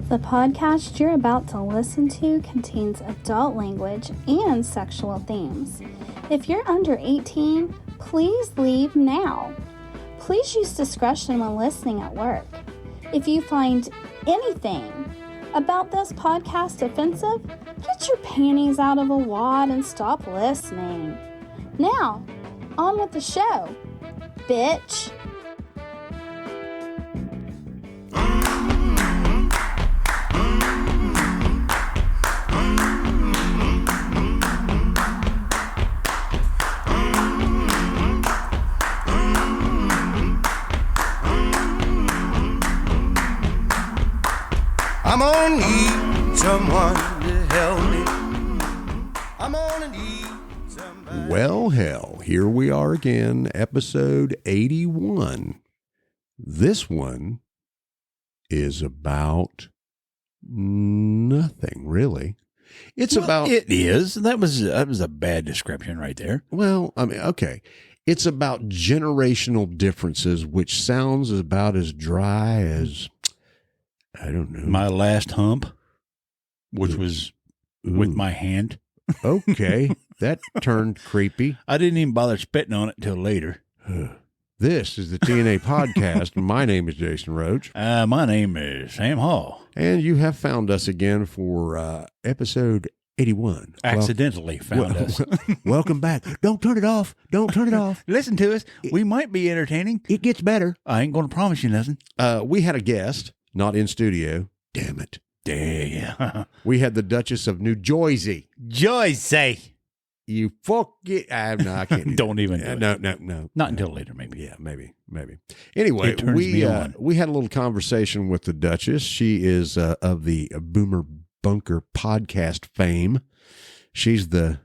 The podcast you're about to listen to contains adult language and sexual themes. If you're under 18, please leave now. Please use discretion when listening at work. If you find anything about this podcast offensive, get your panties out of a wad and stop listening. Now, on with the show, bitch. I'm gonna need someone to help me. I'm gonna need somebody. Well, hell, here we are again, episode 81. This one is about nothing, really. It's about... It is. That was a bad description right there. Well, I mean, okay. It's about generational differences, which sounds about as dry as... I don't know. My last hump, which was with my hand. Okay. That turned creepy. I didn't even bother spitting on it until later. This is the TNA podcast. My name is Jason Roach. My name is Sam Hall. And you have found us again for episode 81. Accidentally found us. Welcome back. Don't turn it off. Don't turn it off. Listen to us. We might be entertaining. It gets better. I ain't going to promise you nothing. We had a guest. Not in studio. Damn it. Yeah. We had the Dutchess of New Jersey. Jersey. You fuck it. No, I can't. Don't even do it. No. Not until later, maybe. Yeah, maybe. Anyway, It turns me on. We had a little conversation with the Duchess. She is of the Boomer Bunker podcast fame. She's the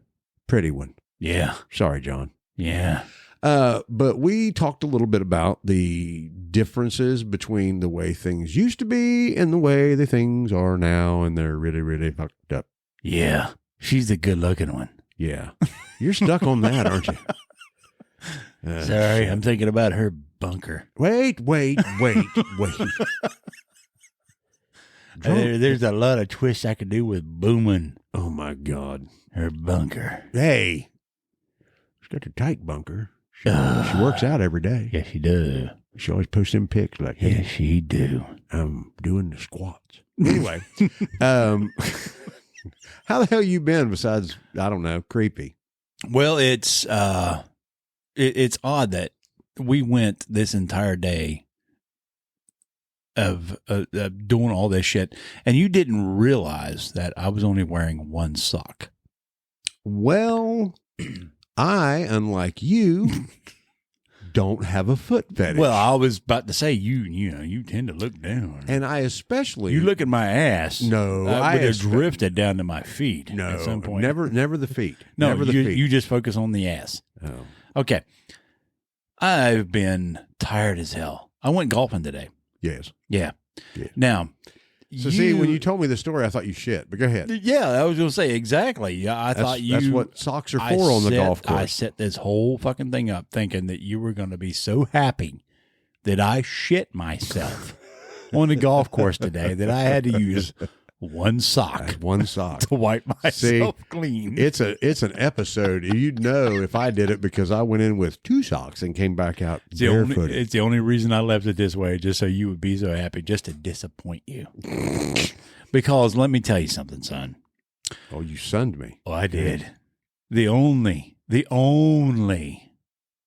pretty one. Yeah. Sorry, John. Yeah. But we talked a little bit about the differences between the way things used to be and the way the things are now, and they're really, really fucked up. Yeah. She's the good looking one. Yeah. You're stuck on that, aren't you? Sorry, I'm thinking about her bunker. Wait. There's a lot of twists I could do with booming. Oh, my God. Her bunker. Hey. She's got a tight bunker. She works out every day. Yes, she does. She always posts them pics like, hey, Yes, she do. I'm doing the squats. Anyway, how the hell you been besides, I don't know, creepy? Well, it's odd that we went this entire day of doing all this shit, and you didn't realize that I was only wearing one sock. Well, I, unlike you, don't have a foot fetish. Well, I was about to say you tend to look down, and I especially you look at my ass. No, I would have drifted down to my feet. No, at some point. never the feet. No, never the feet. You just focus on the ass. Oh, Okay, I've been tired as hell. I went golfing today. yes. Yeah. Yeah. Now, See, when you told me the story, I thought you shit. But go ahead. Yeah, I was going to say exactly. Yeah, That's what socks are for on the golf course. I set this whole fucking thing up thinking that you were going to be so happy that I shit myself on the golf course today that I had to use one sock. One sock to wipe myself clean. It's an episode. You'd know if I did it because I went in with two socks and came back out barefooted. It's the only reason I left it this way, just so you would be so happy, just to disappoint you. Because let me tell you something, son. Oh, you sunned me. Oh, I did. The only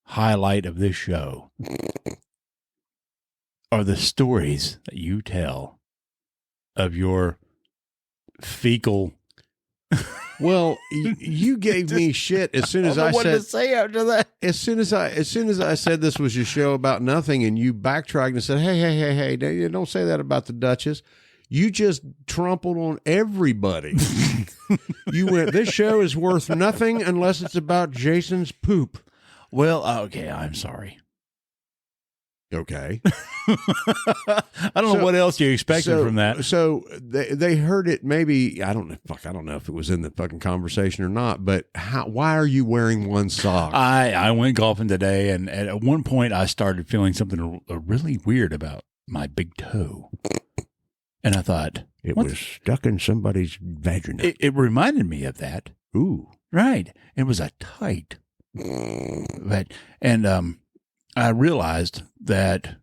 highlight of this show are the stories that you tell of your fecal. Well, you gave me shit as soon as I what said. to say after that? As soon as I said this was your show about nothing, and you backtracked and said, "Hey, don't say that about the Duchess." You just trampled on everybody. You went, "This show is worth nothing unless it's about Jason's poop." Well, okay, I'm sorry. Okay. I don't know what else you expected from that. So they heard it. Maybe I don't know if it was in the fucking conversation or not. But why are you wearing one sock? I went golfing today, and at one point I started feeling something really weird about my big toe, and I thought, It was stuck in somebody's vagina. It reminded me of that. Ooh. Right. It was a tight. And I realized that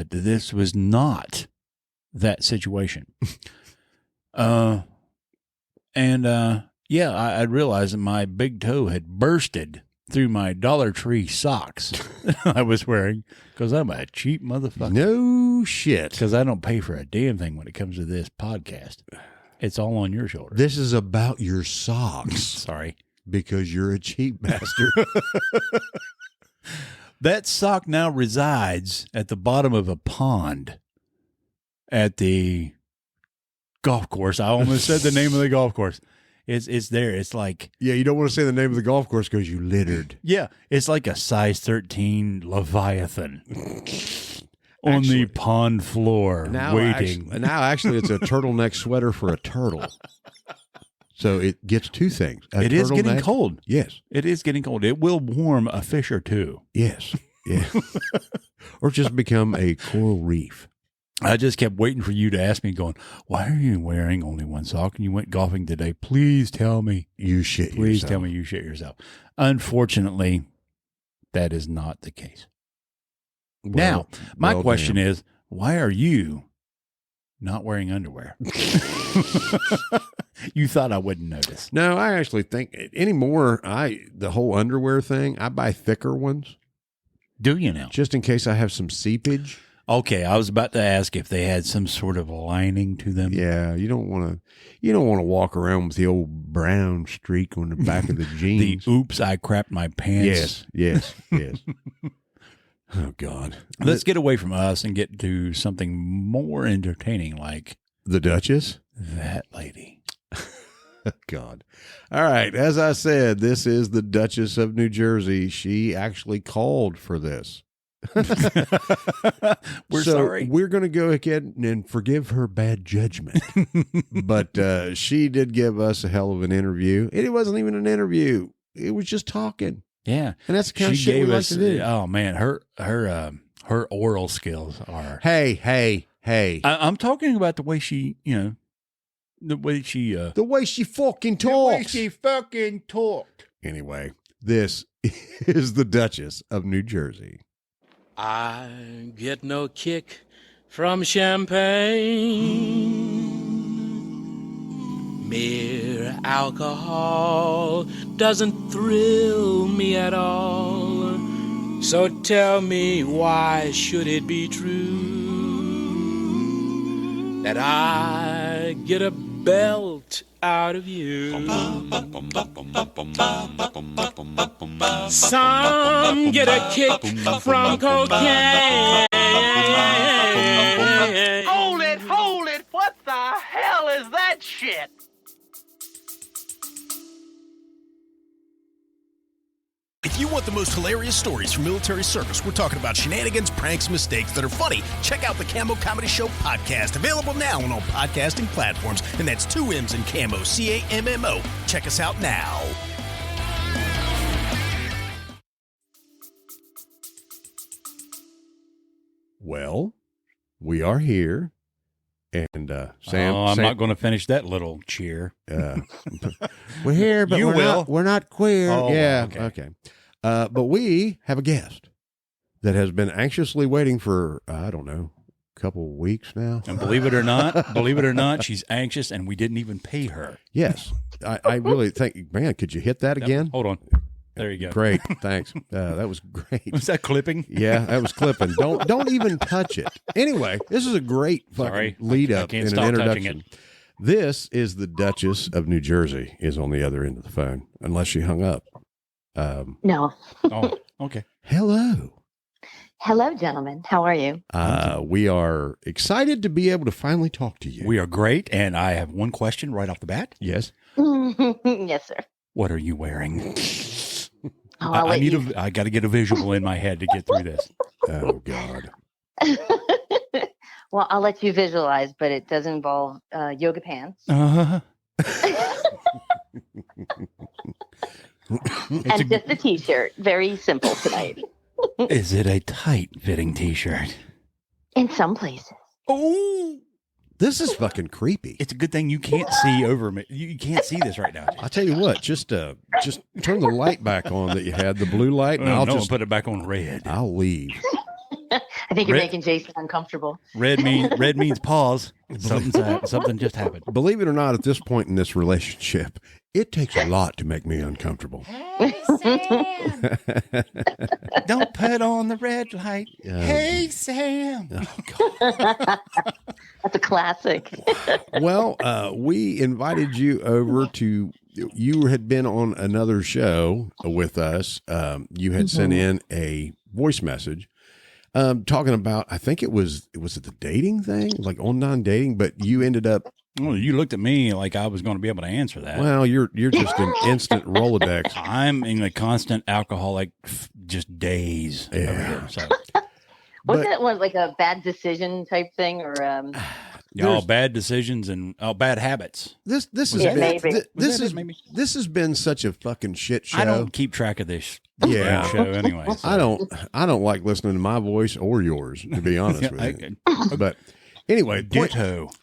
this was not that situation. I realized that my big toe had bursted through my Dollar Tree socks I was wearing because I'm a cheap motherfucker. No shit. Because I don't pay for a damn thing when it comes to this podcast. It's all on your shoulders. This is about your socks. Sorry. Because you're a cheap bastard. That sock now resides at the bottom of a pond at the golf course. I almost said the name of the golf course. It's there. It's like... Yeah, you don't want to say the name of the golf course because you littered. Yeah, it's like a size 13 Leviathan on the pond floor waiting. Actually, it's a turtleneck sweater for a turtle. So it gets two things. It is getting cold. Yes. It is getting cold. It will warm a fish or two. Yes. Yeah. Or just become a coral reef. I just kept waiting for you to ask me, going, why are you wearing only one sock and you went golfing today? Please tell me. You shit yourself. Please tell me you shit yourself. Unfortunately, that is not the case. Now, my question is, why are you not wearing underwear? You thought I wouldn't notice. No, I actually think anymore, the whole underwear thing, I buy thicker ones. Do you now? Just in case I have some seepage. Okay, I was about to ask if they had some sort of lining to them. Yeah, you don't want to walk around with the old brown streak on the back of the jeans. The oops, I crapped my pants. Yes. Oh God. Let's get away from us and get to something more entertaining like the Duchess. That lady. God. All right, as I said, this is the Dutchess of New Jersey. She actually called for this. We're sorry. We're going to go ahead and forgive her bad judgment. But she did give us a hell of an interview. It wasn't even an interview. It was just talking. Yeah. And that's the kind of shit we like to do. Oh man, her oral skills are. Hey. I'm talking about the way she, the way she fucking talked. Anyway, this is the Duchess of New Jersey. I get no kick from champagne. Mere alcohol doesn't thrill me at all. So tell me, why should it be true that I get a belt out of you? Some get a kick from cocaine. Hold it, what the hell is that shit? If you want the most hilarious stories from military service, we're talking about shenanigans, pranks, mistakes that are funny. Check out the Camo Comedy Show podcast, available now on all podcasting platforms. And that's 2 M's in Camo, CAMMO. Check us out now. Well, we are here. And Sam, I'm not going to finish that little cheer. We're here, but we're not queer. Oh, yeah, okay. But we have a guest that has been anxiously waiting for I don't know, a couple of weeks now. And believe it or not, she's anxious, and we didn't even pay her. Yes, I really think, man, could you hit that again? Hold on. There you go. Great, thanks. That was great. Was that clipping? Yeah, that was clipping. Don't even touch it. Anyway, this is a great fucking lead up I can't in stop an touching introduction. it. This is the Duchess of New Jersey is on the other end of the phone, unless she hung up. No. Oh, okay. Hello. Hello, gentlemen. How are you? We are excited to be able to finally talk to you. We are great, and I have one question right off the bat. Yes. Yes, sir. What are you wearing? Oh, I got to get a visual in my head to get through this. Oh God. Well, I'll let you visualize, but it does involve yoga pants Uh-huh. and just a t-shirt. Very simple tonight. Is it a tight fitting t-shirt? In some places. Oh, This is fucking creepy. It's a good thing you can't see over me. You can't see this right now. I tell you what, just turn the light back on that you had, the blue light, and I'll just put it back on red. I'll leave. I think you're making Jason uncomfortable. Red means pause. Something just happened. Believe it or not, at this point in this relationship, it takes a lot to make me uncomfortable. Hey, Sam. Don't put on the red light. Hey, Sam. Oh, That's a classic. Well, we invited you over to. You had been on another show with us. You had sent in a voice message talking about. I think it was it the dating thing, like online dating, but you ended up. Well, you looked at me like I was going to be able to answer that. Well, you're just an instant Rolodex. I'm in a constant alcoholic, just days. Yeah. Over here, so. Wasn't it one like a bad decision type thing, or bad decisions and bad habits. This has Yeah, been maybe. this has been such a fucking shit show. I don't keep track of this Yeah. show anyway. So. I don't like listening to my voice or yours, to be honest with you. But anyway,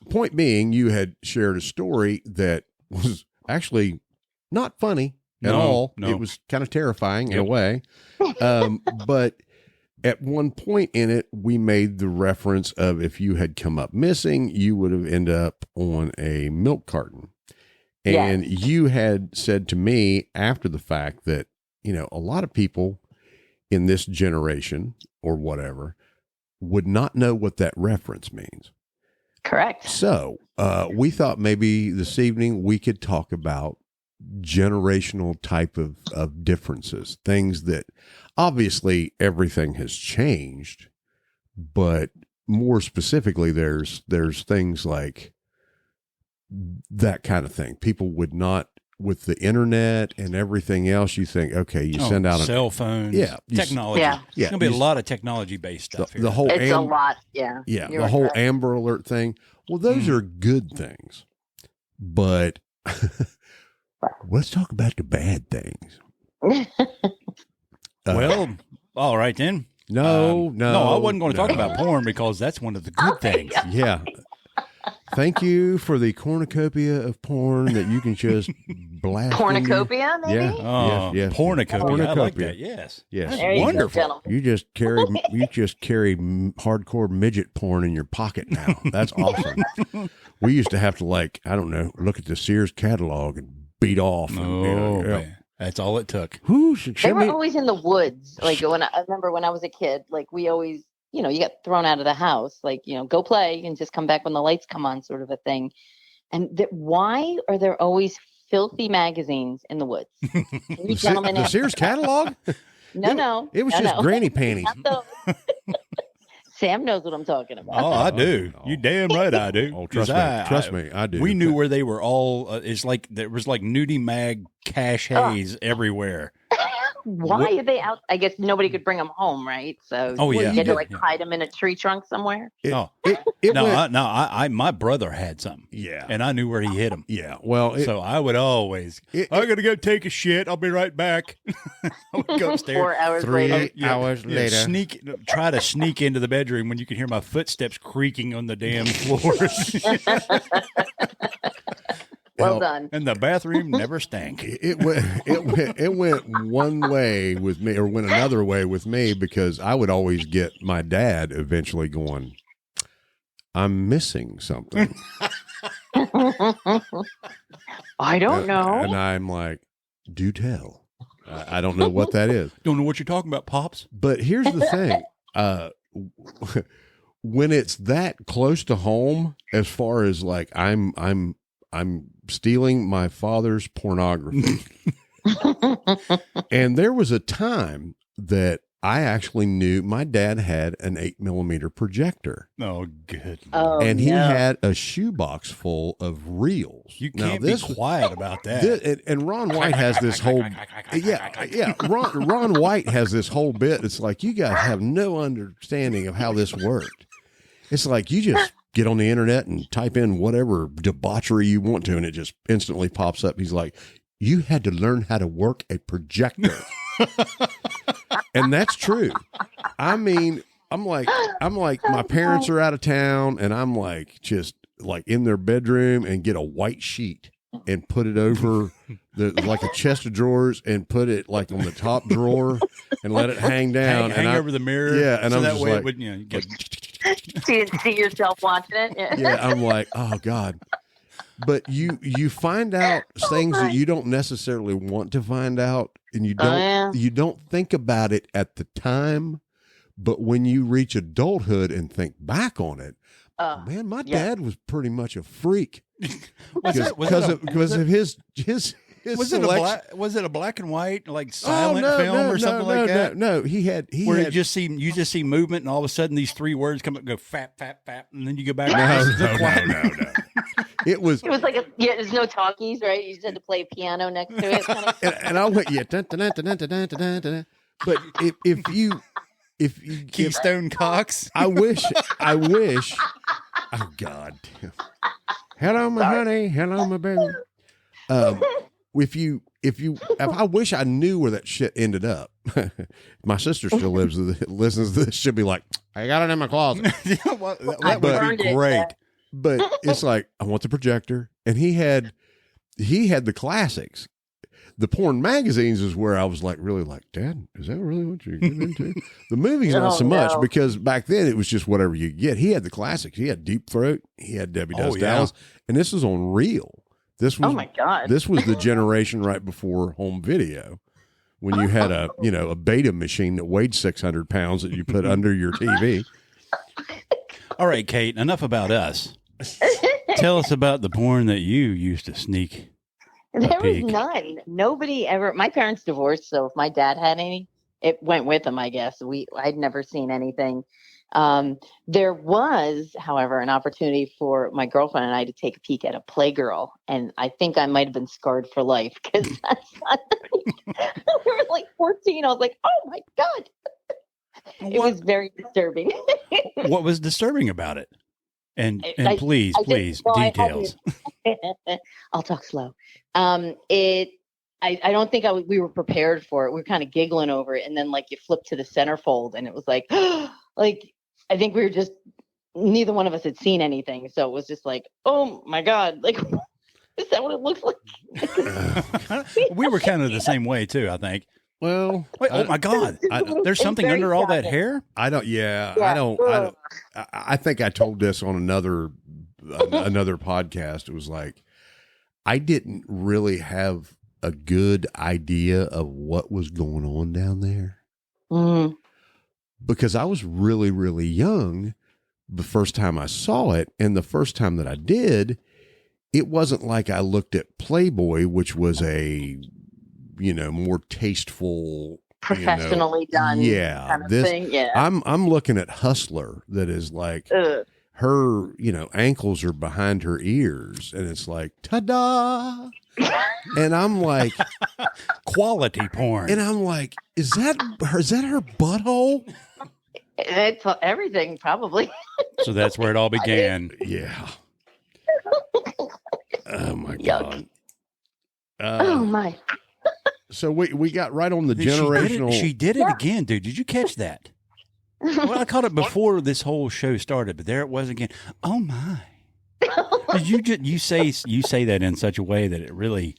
point being, you had shared a story that was actually not funny at all. No. It was kind of terrifying in a way. But at one point in it, we made the reference of if you had come up missing, you would have ended up on a milk carton. And you had said to me after the fact that, a lot of people in this generation or whatever would not know what that reference means. correct? So we thought maybe this evening we could talk about generational type of differences, things that obviously everything has changed, but more specifically, there's things like that kind of thing. People would not, with the internet and everything else, you think, okay, you send out cell phones, technology. Yeah. It's going to be a lot of technology-based stuff here. the whole It's a lot. Yeah. Yeah, You're the whole correct. Amber Alert thing. Well, those are good things, but let's talk about the bad things. Well, all right then. No, I wasn't going to talk about porn because that's one of the good things. Yeah. Thank you for the cornucopia of porn that you can just blast. Cornucopia, maybe? Yeah. Oh, yes. pornucopia. I like Cornucopia. that. Yes. Yes. There you Wonderful. go, gentlemen. You just carry hardcore midget porn in your pocket now. That's awesome. We used to have to look at the Sears catalog and beat off. Oh, man. That's all it took. They were always in the woods. Like I remember when I was a kid, like we always, you got thrown out of the house, like, go play and just come back when the lights come on, sort of a thing. And why are there always filthy magazines in the woods? You gentlemen The Sears catalog? No. It was just granny panties. Not those. Sam knows what I'm talking about. Oh, I do. You damn right I do. Oh, trust me, I do. We knew where they were all. It's like there was like nudie mag caches everywhere. Why are they out? I guess nobody could bring them home, right? So you had to hide them in a tree trunk somewhere. My brother had some. Yeah, and I knew where he hid them. Yeah, well, so I would always. I gotta go take a shit. I'll be right back. I would go upstairs. 4 hours 3 later. hours later. Try to sneak into the bedroom when you can hear my footsteps creaking on the damn floors. Well done. And the bathroom never stank. It went one way with me, or went another way with me, because I would always get my dad eventually going, I'm missing something. I don't know. And I'm like, do tell. I don't know what that is. Don't know what you're talking about, Pops. But here's the thing. When it's that close to home, as far as like I'm stealing my father's pornography. And there was a time that I actually knew my dad had an 8mm projector. Oh, good. And he had a shoebox full of reels. You can't be quiet about that. And Ron White has this whole, Ron White has this whole bit. It's like, you guys have no understanding of how this worked. It's like, you just get on the internet and type in whatever debauchery you want to, and it just instantly pops up. He's like, you had to learn how to work a projector. And that's true. I mean, I'm like, my parents are out of town, and I'm like just like in their bedroom and get a white sheet and put it over like a chest of drawers and put it like on the top drawer and let it hang down. Hang over the mirror. Yeah. And so I'm that just way like, it would, you get So you see yourself watching it. yeah, I'm like, oh God. But you find out things that you don't necessarily want to find out, and you don't think about it at the time, but when you reach adulthood and think back on it, man, my dad was pretty much a freak because of his was it a black and white like silent no, film or something like that? No, he had you just see movement, and all of a sudden these three words come up and go fap fap fap, and then you go back. No. It was like there's no talkies, right? You just had to play piano next to it. Kind of. and I went, yeah, dun, dun, dun, dun, dun, dun, dun, dun. But if you Keystone Cox, I wish. Oh God! Hello, my honey. Hello, my baby. If I wish I knew where that shit ended up. My sister still listens to this. She'll be like, I got it in my closet. that would be great. But it's like, I want the projector. And he had the classics. The porn magazines is where I was like, really like, Dad, is that really what you're getting into? The movies, not so much, because back then it was just whatever you get. He had the classics. He had Deep Throat. He had Debbie Does Dallas. And this is on reel. This was, oh my God. This was the generation right before home video, when you had a beta machine that weighed 600 pounds that you put under your TV. All right, Kate, enough about us. Tell us about the porn that you used to sneak. There was none. Nobody ever. My parents divorced, so if my dad had any, it went with him, I guess. I'd never seen anything. There was, however, an opportunity for my girlfriend and I to take a peek at a Playgirl, and I think I might have been scarred for life because that's not. We were like 14. I was like, oh my God. It was very disturbing. What was disturbing about it? And please, details. I'll talk slow. I don't think we were prepared for it. We were kind of giggling over it, and then like you flip to the centerfold, and it was like, like I think we were just, neither one of us had seen anything, so it was just like, oh my God, like is that what it looks like? We were kind of the same way too, I think. Well, wait, oh my God, there's something under all that hair. I don't. I think I told this on another podcast. It was like, I didn't really have a good idea of what was going on down there. Mm. Because I was really, really young the first time I saw it. And the first time that I did, it wasn't like I looked at Playboy, which was a, more tasteful, professionally done kind of thing. Yeah. I'm looking at Hustler, that is like her, ankles are behind her ears, and it's like, ta-da. And I'm like, quality porn. And I'm like, is that her butthole? It's everything, probably. So that's where it all began. Yeah. Oh my God. Oh my. So we got right on the generational. She did it again, dude. Did you catch that? Well, I caught it before this whole show started, but there it was again. Oh my. You say that in such a way that it really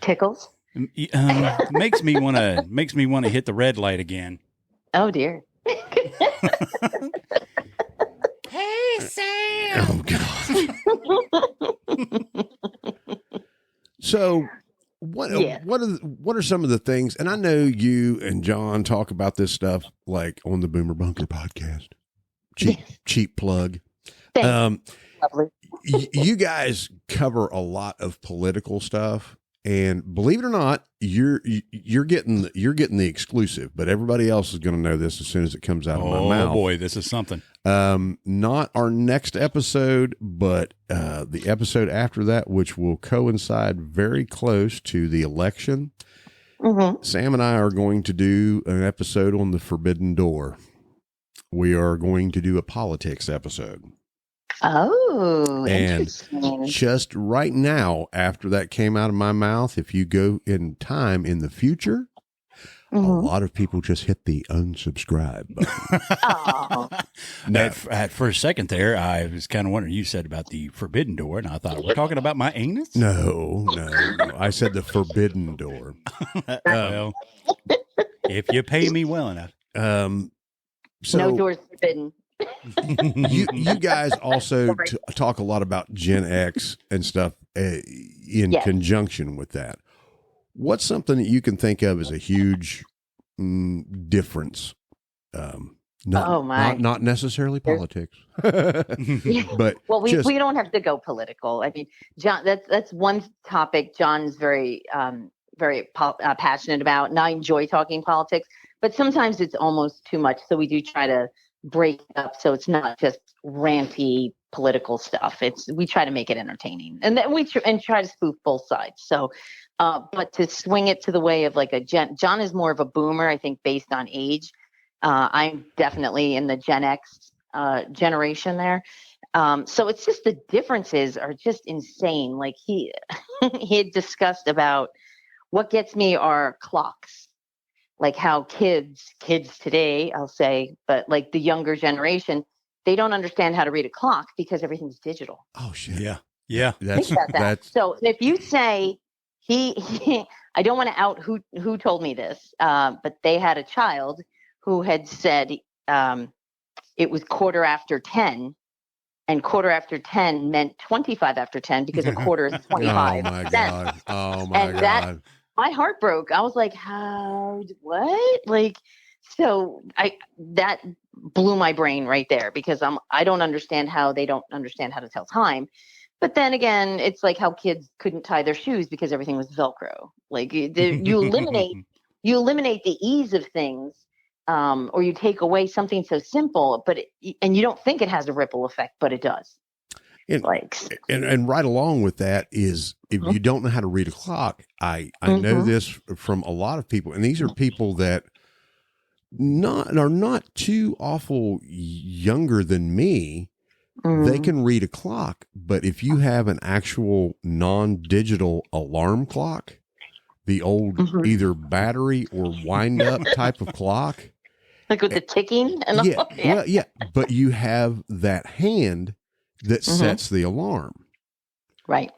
tickles. Makes me want to hit the red light again. Oh dear. Hey Sam. Oh God. So what are some of the things? And I know you and John talk about this stuff like on the Boomer Bunker podcast. Cheap plug. Lovely. You guys cover a lot of political stuff, and believe it or not, you're getting the exclusive, but everybody else is going to know this as soon as it comes out of my mouth. Oh boy, this is something. Not our next episode, but the episode after that, which will coincide very close to the election. Mm-hmm. Sam and I are going to do an episode on the Forbidden Door. We are going to do a politics episode. Oh, and interesting. Just right now, after that came out of my mouth, if you go in time in the future, A lot of people just hit the unsubscribe button. Oh, No. At first second there, I was kind of wondering. You said about the forbidden door, and I thought we're talking about my anus. No. I said the forbidden door. Well, if you pay me well enough. So no doors forbidden. you guys also talk a lot about Gen X and stuff in conjunction with that. What's something that you can think of as a huge difference? Not necessarily politics, but we don't have to go political. I mean, John, that's one topic John's very passionate about, and I enjoy talking politics. But sometimes it's almost too much, so we do try to break it up so it's not just ranty political stuff. We try to make it entertaining, and then we try to spoof both sides. So. But to swing it to the way of like John is more of a boomer, I think, based on age. I'm definitely in the Gen X generation there. So it's just the differences are just insane. Like he had discussed about what gets me are clocks, like how kids today, I'll say, but like the younger generation, they don't understand how to read a clock because everything's digital. Oh shit. Yeah. Think about that. So if you say, I don't want to out who told me this, but they had a child who had said it was 10:15, and 10:15 meant 25 after 10 because a quarter is 25 cents. Oh my God. That, my heart broke. I was like, what? Like, so that blew my brain right there because I don't understand how they don't understand how to tell time. But then again, it's like how kids couldn't tie their shoes because everything was Velcro. Like you eliminate the ease of things, or you take away something so simple, and you don't think it has a ripple effect, but it does. And right along with that is if you don't know how to read a clock, I know this from a lot of people, and these are people that are not too awful younger than me. They can read a clock, but if you have an actual non-digital alarm clock, the old either battery or wind-up type of clock, like with the ticking, and but you have that hand that sets the alarm, right?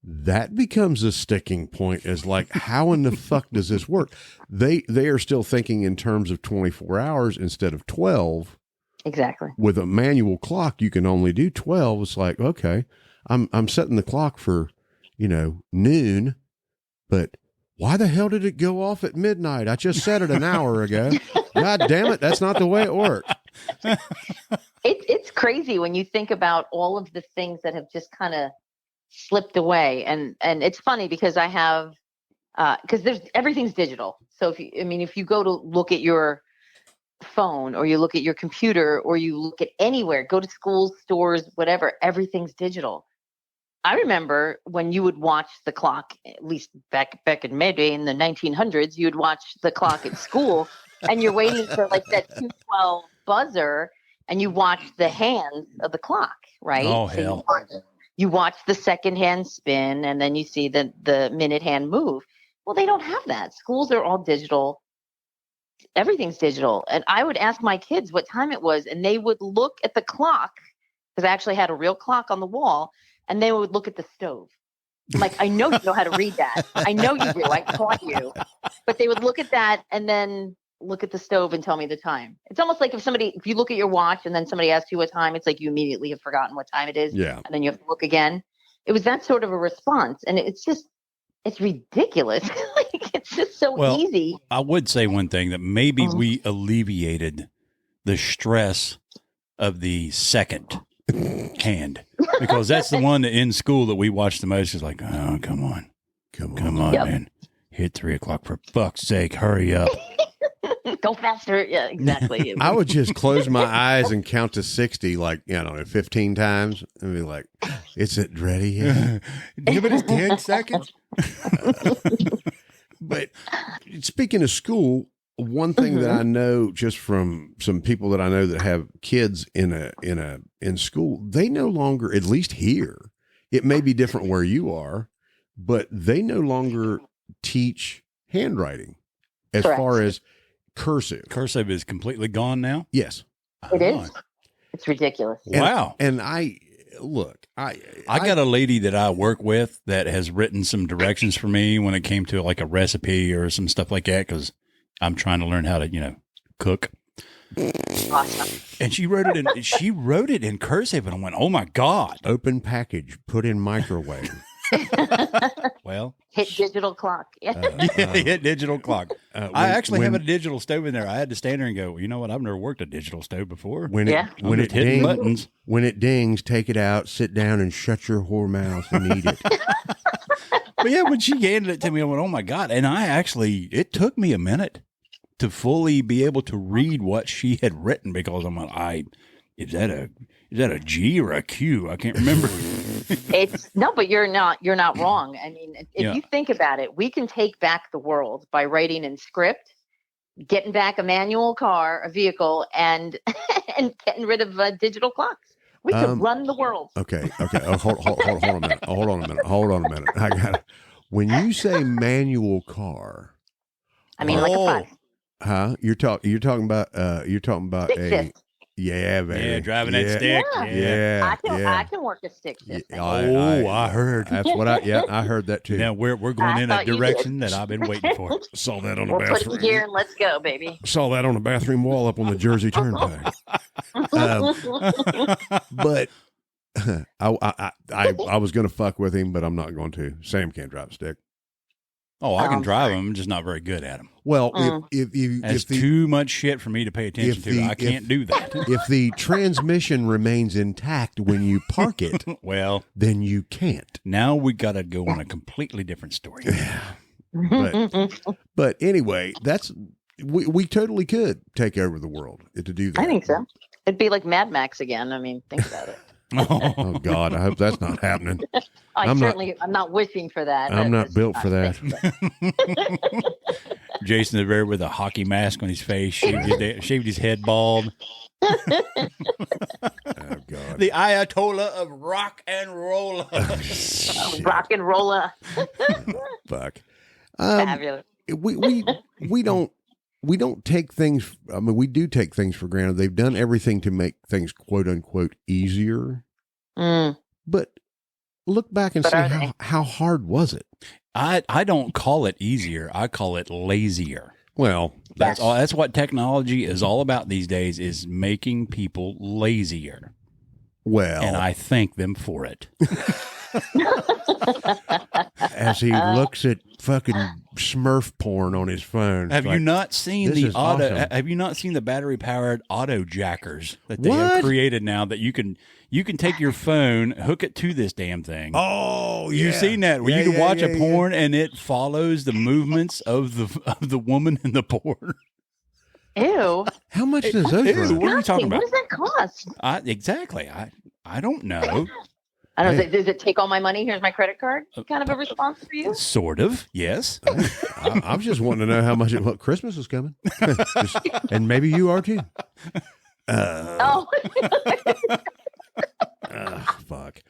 That becomes a sticking point. As like, how in the fuck does this work? They are still thinking in terms of 24 hours instead of 12. Exactly. With a manual clock, you can only do 12. It's like, okay, I'm setting the clock for, noon, but why the hell did it go off at midnight? I just set it an hour ago. God damn it. That's not the way it works. It's crazy when you think about all of the things that have just kind of slipped away. And it's funny because I have, because everything's digital. So if you go to look at your phone or you look at your computer or you look at anywhere, go to schools, stores, whatever, everything's digital. I remember when you would watch the clock, at least back in Mayday in the 1900s, you would watch the clock at school and you're waiting for like that 2:12 buzzer and you watch the hands of the clock, right? Oh, hell. You watch the second hand spin and then you see the minute hand move. Well, they don't have that. Schools are all digital. Everything's digital. And I would ask my kids what time it was, and they would look at the clock because I actually had a real clock on the wall, and they would look at the stove. I'm like, I know you know how to read that. I know you do. I taught you. But they would look at that and then look at the stove and tell me the time. It's almost like if you look at your watch and then somebody asks you what time, it's like you immediately have forgotten what time it is. Yeah. And then you have to look again. It was that sort of a response. And it's ridiculous. Like, it's just so easy. I would say one thing that maybe we alleviated the stress of the second hand, because that's the one that in school that we watch the most is like, oh, come on, man, hit 3:00 for fuck's sake, hurry up. Go faster. Yeah, exactly. I would just close my eyes and count to 60, like, 15 times and be like, is it ready yet? Give it 10 seconds. But speaking of school, one thing that I know just from some people that I know that have kids in school, they no longer, at least here, it may be different where you are, but they no longer teach handwriting. as Correct. far as cursive. Cursive is completely gone now. Yes. It is. It's ridiculous. Wow. And I got a lady that I work with that has written some directions for me when it came to like a recipe or some stuff like that, because I'm trying to learn how to, cook. Awesome. And she wrote it in cursive, and I went, "Oh my God." open package, put in microwave. Well, Hit digital clock. Yeah. hit digital clock. I When- actually have a when- digitle stove in there. I had to stand there and go, you know what? I've never worked a digital stove before. When Yeah. when I'm it just hitting dings, buttons. when it dings, take it out, sit down, and shut your whore mouth and eat it. But yeah, when she handed it to me, I went, "Oh my God." And it took me a minute to fully be able to read what she had written, because I'm like, is that a G or a Q? I can't remember. But you're not wrong. I mean, if you think about it, we can take back the world by writing in script, getting back a manual car, a vehicle, and and getting rid of digital clocks. We could run the world. Okay. Oh, hold on a minute. Hold on a minute. I got it. When you say manual car, I mean, like a five. huh? You're talking about Stick shift. yeah, baby. Yeah, driving that stick. Yeah. I can work a stick shift. I heard. That's what I heard that too. Now we're going I in a thought you direction that I've been waiting for. Saw that on the We'll put bathroom. the gear and let's go, baby. Saw that on the bathroom wall up on the Jersey Turnpike. But I was going to fuck with him, but I'm not going to. Sam can't drive a stick. Oh, I can drive them. I'm just not very good at them. Well, if That's the too much shit for me to pay attention to. I can't do that. if the transmission remains intact when you park it, Well, then you can't. now we got to go on a completely different story. But anyway, we totally could take over the world to do that. I think so. It'd be like Mad Max again. I mean, think about it. Oh God, I hope that's not happening. I'm not wishing for that. I'm not That's built for that. Jason the Bear with a hockey mask on his face, shaved his head bald. Oh God, The Ayatollah of rock and roll. Rock and roller. fuck. Fabulous. We don't take things. I mean, we do take things for granted. They've done everything to make things "quote unquote" easier. But look back and see how hard was it? I don't call it easier. I call it lazier. Well, That's all. That's what technology is all about these days, is making people lazier. well, And I thank them for it. as he looks at fucking Smurf porn on his phone. Have you not seen this the is auto? awesome. Have you not seen the battery powered auto jackers that they What? have created now? That you can take your phone, hook it to this damn thing. Oh, yeah. You've seen that where Yeah, you can yeah, watch yeah, a porn and it follows the movements of the woman in the porn. Ew. How much does those Ew, run? what are you talking about? What does that cost? Exactly. I don't know. I don't know. Does it take all my money? Here's my credit card. Kind of a response for you? Sort of. Yes. I was just wanting to know how much Christmas is coming, and maybe you are too. Oh. Fuck.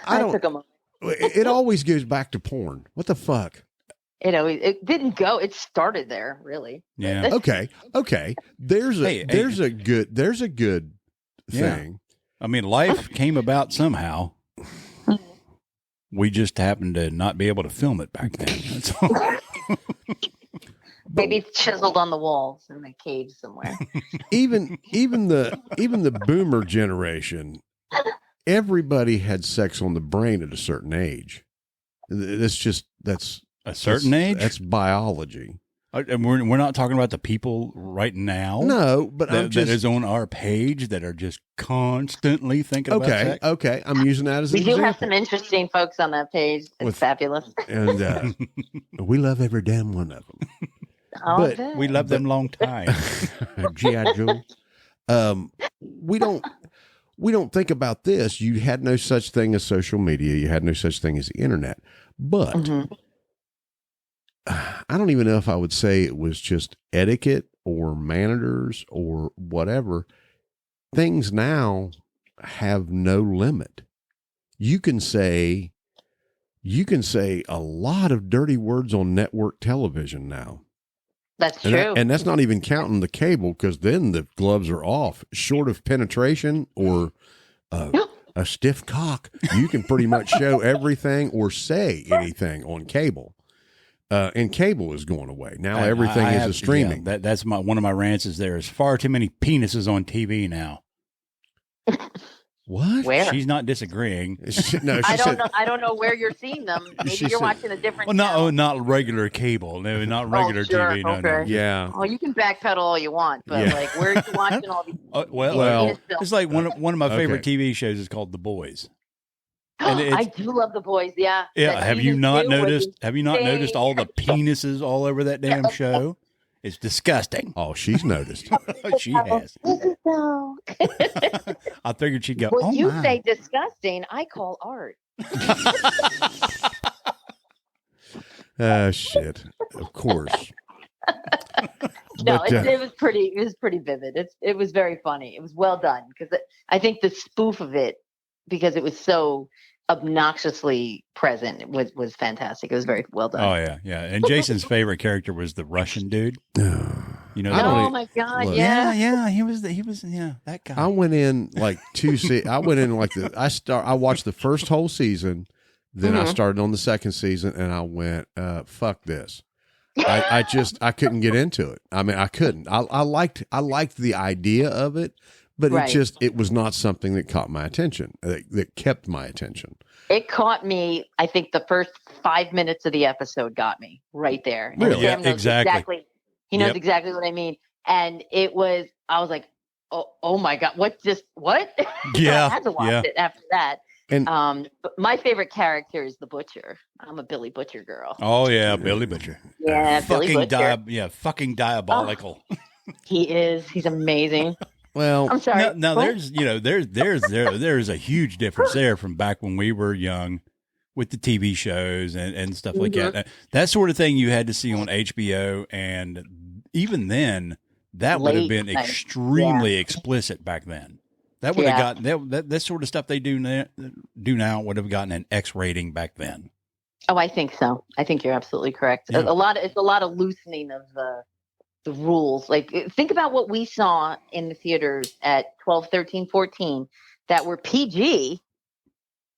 I took a moment. It always goes back to porn. What the fuck? It didn't go. It started there, really. Yeah. Okay. There's a good Yeah. thing. I mean, life came about somehow. We just happened to not be able to film it back then. That's all. Maybe it's chiseled on the walls in a cave somewhere. Even the boomer generation, everybody had sex on the brain at a certain age. That's A certain age? That's biology. And we're not talking about the people right now. No, but that is on our page that are just constantly thinking about sex. Okay. I'm using that as an We do example. have some interesting folks on that page. It's fabulous. And we love every damn one of them. Oh, but We love them long time. G.I. Joe. We don't think about this. You had no such thing as social media. You had no such thing as the internet. But I don't even know if I would say it was just etiquette or manners or whatever. Things now have no limit. You can say you can say a lot of dirty words on network television now. That's true. And that's not even counting the cable, because then the gloves are off. Short of penetration or a stiff cock, you can pretty much show everything or say anything on cable. And cable is going away. Now everything is a streaming. Yeah, that's one of my rants is there's far too many penises on TV now. What? Where? She's not disagreeing. No, I don't know. I don't know where you're seeing them. Maybe you're watching a different. Well, not regular cable. No, not regular sure, TV. No, okay. no. Yeah. Oh, you can backpedal all you want, but like, where are you watching all these? Well, it's like one of my favorite TV shows is called The Boys. And I do love The Boys. Yeah. Yeah. Have you not noticed? Have you not noticed all the penises all over that damn show? It's disgusting. Oh, she's noticed. She has. No. I figured she'd go. Well, oh you my. say disgusting. I call art. Shit. Of course. No, But, it was pretty. It was pretty vivid. It was very funny. It was well done because I think the spoof of it, because it was so obnoxiously present, was fantastic. It was very well done. Oh yeah, yeah. And Jason's favorite character was the Russian dude. You know? Oh my God! Look. Yeah. Yeah. He was that guy. I went in like I watched the first whole season, then I started on the second season, and I went, fuck this. I couldn't get into it. I mean, I couldn't. I liked the idea of it, but it was not something that caught my attention, that kept my attention. It caught me. I think the first 5 minutes of the episode got me right there. Really? And Sam knows exactly. He knows exactly what I mean. And I was like, oh my God, what? Yeah. I had to watch it after that. And but my favorite character is the Butcher. I'm a Billy Butcher girl. Oh yeah, Billy Butcher. Yeah, Billy Butcher. Fucking diabolical. He is. He's amazing. well, I'm sorry. No, there's a huge difference there from back when we were young with the TV shows and stuff like that. That sort of thing you had to see on HBO, and even then, that would have been extremely explicit back then. That would have gotten that sort of stuff they do now would have gotten an X rating back then. Oh, I think so. I think you're absolutely correct. Yeah. It's a lot of loosening of the rules. Like, think about what we saw in the theaters at 12, 13, 14 that were PG.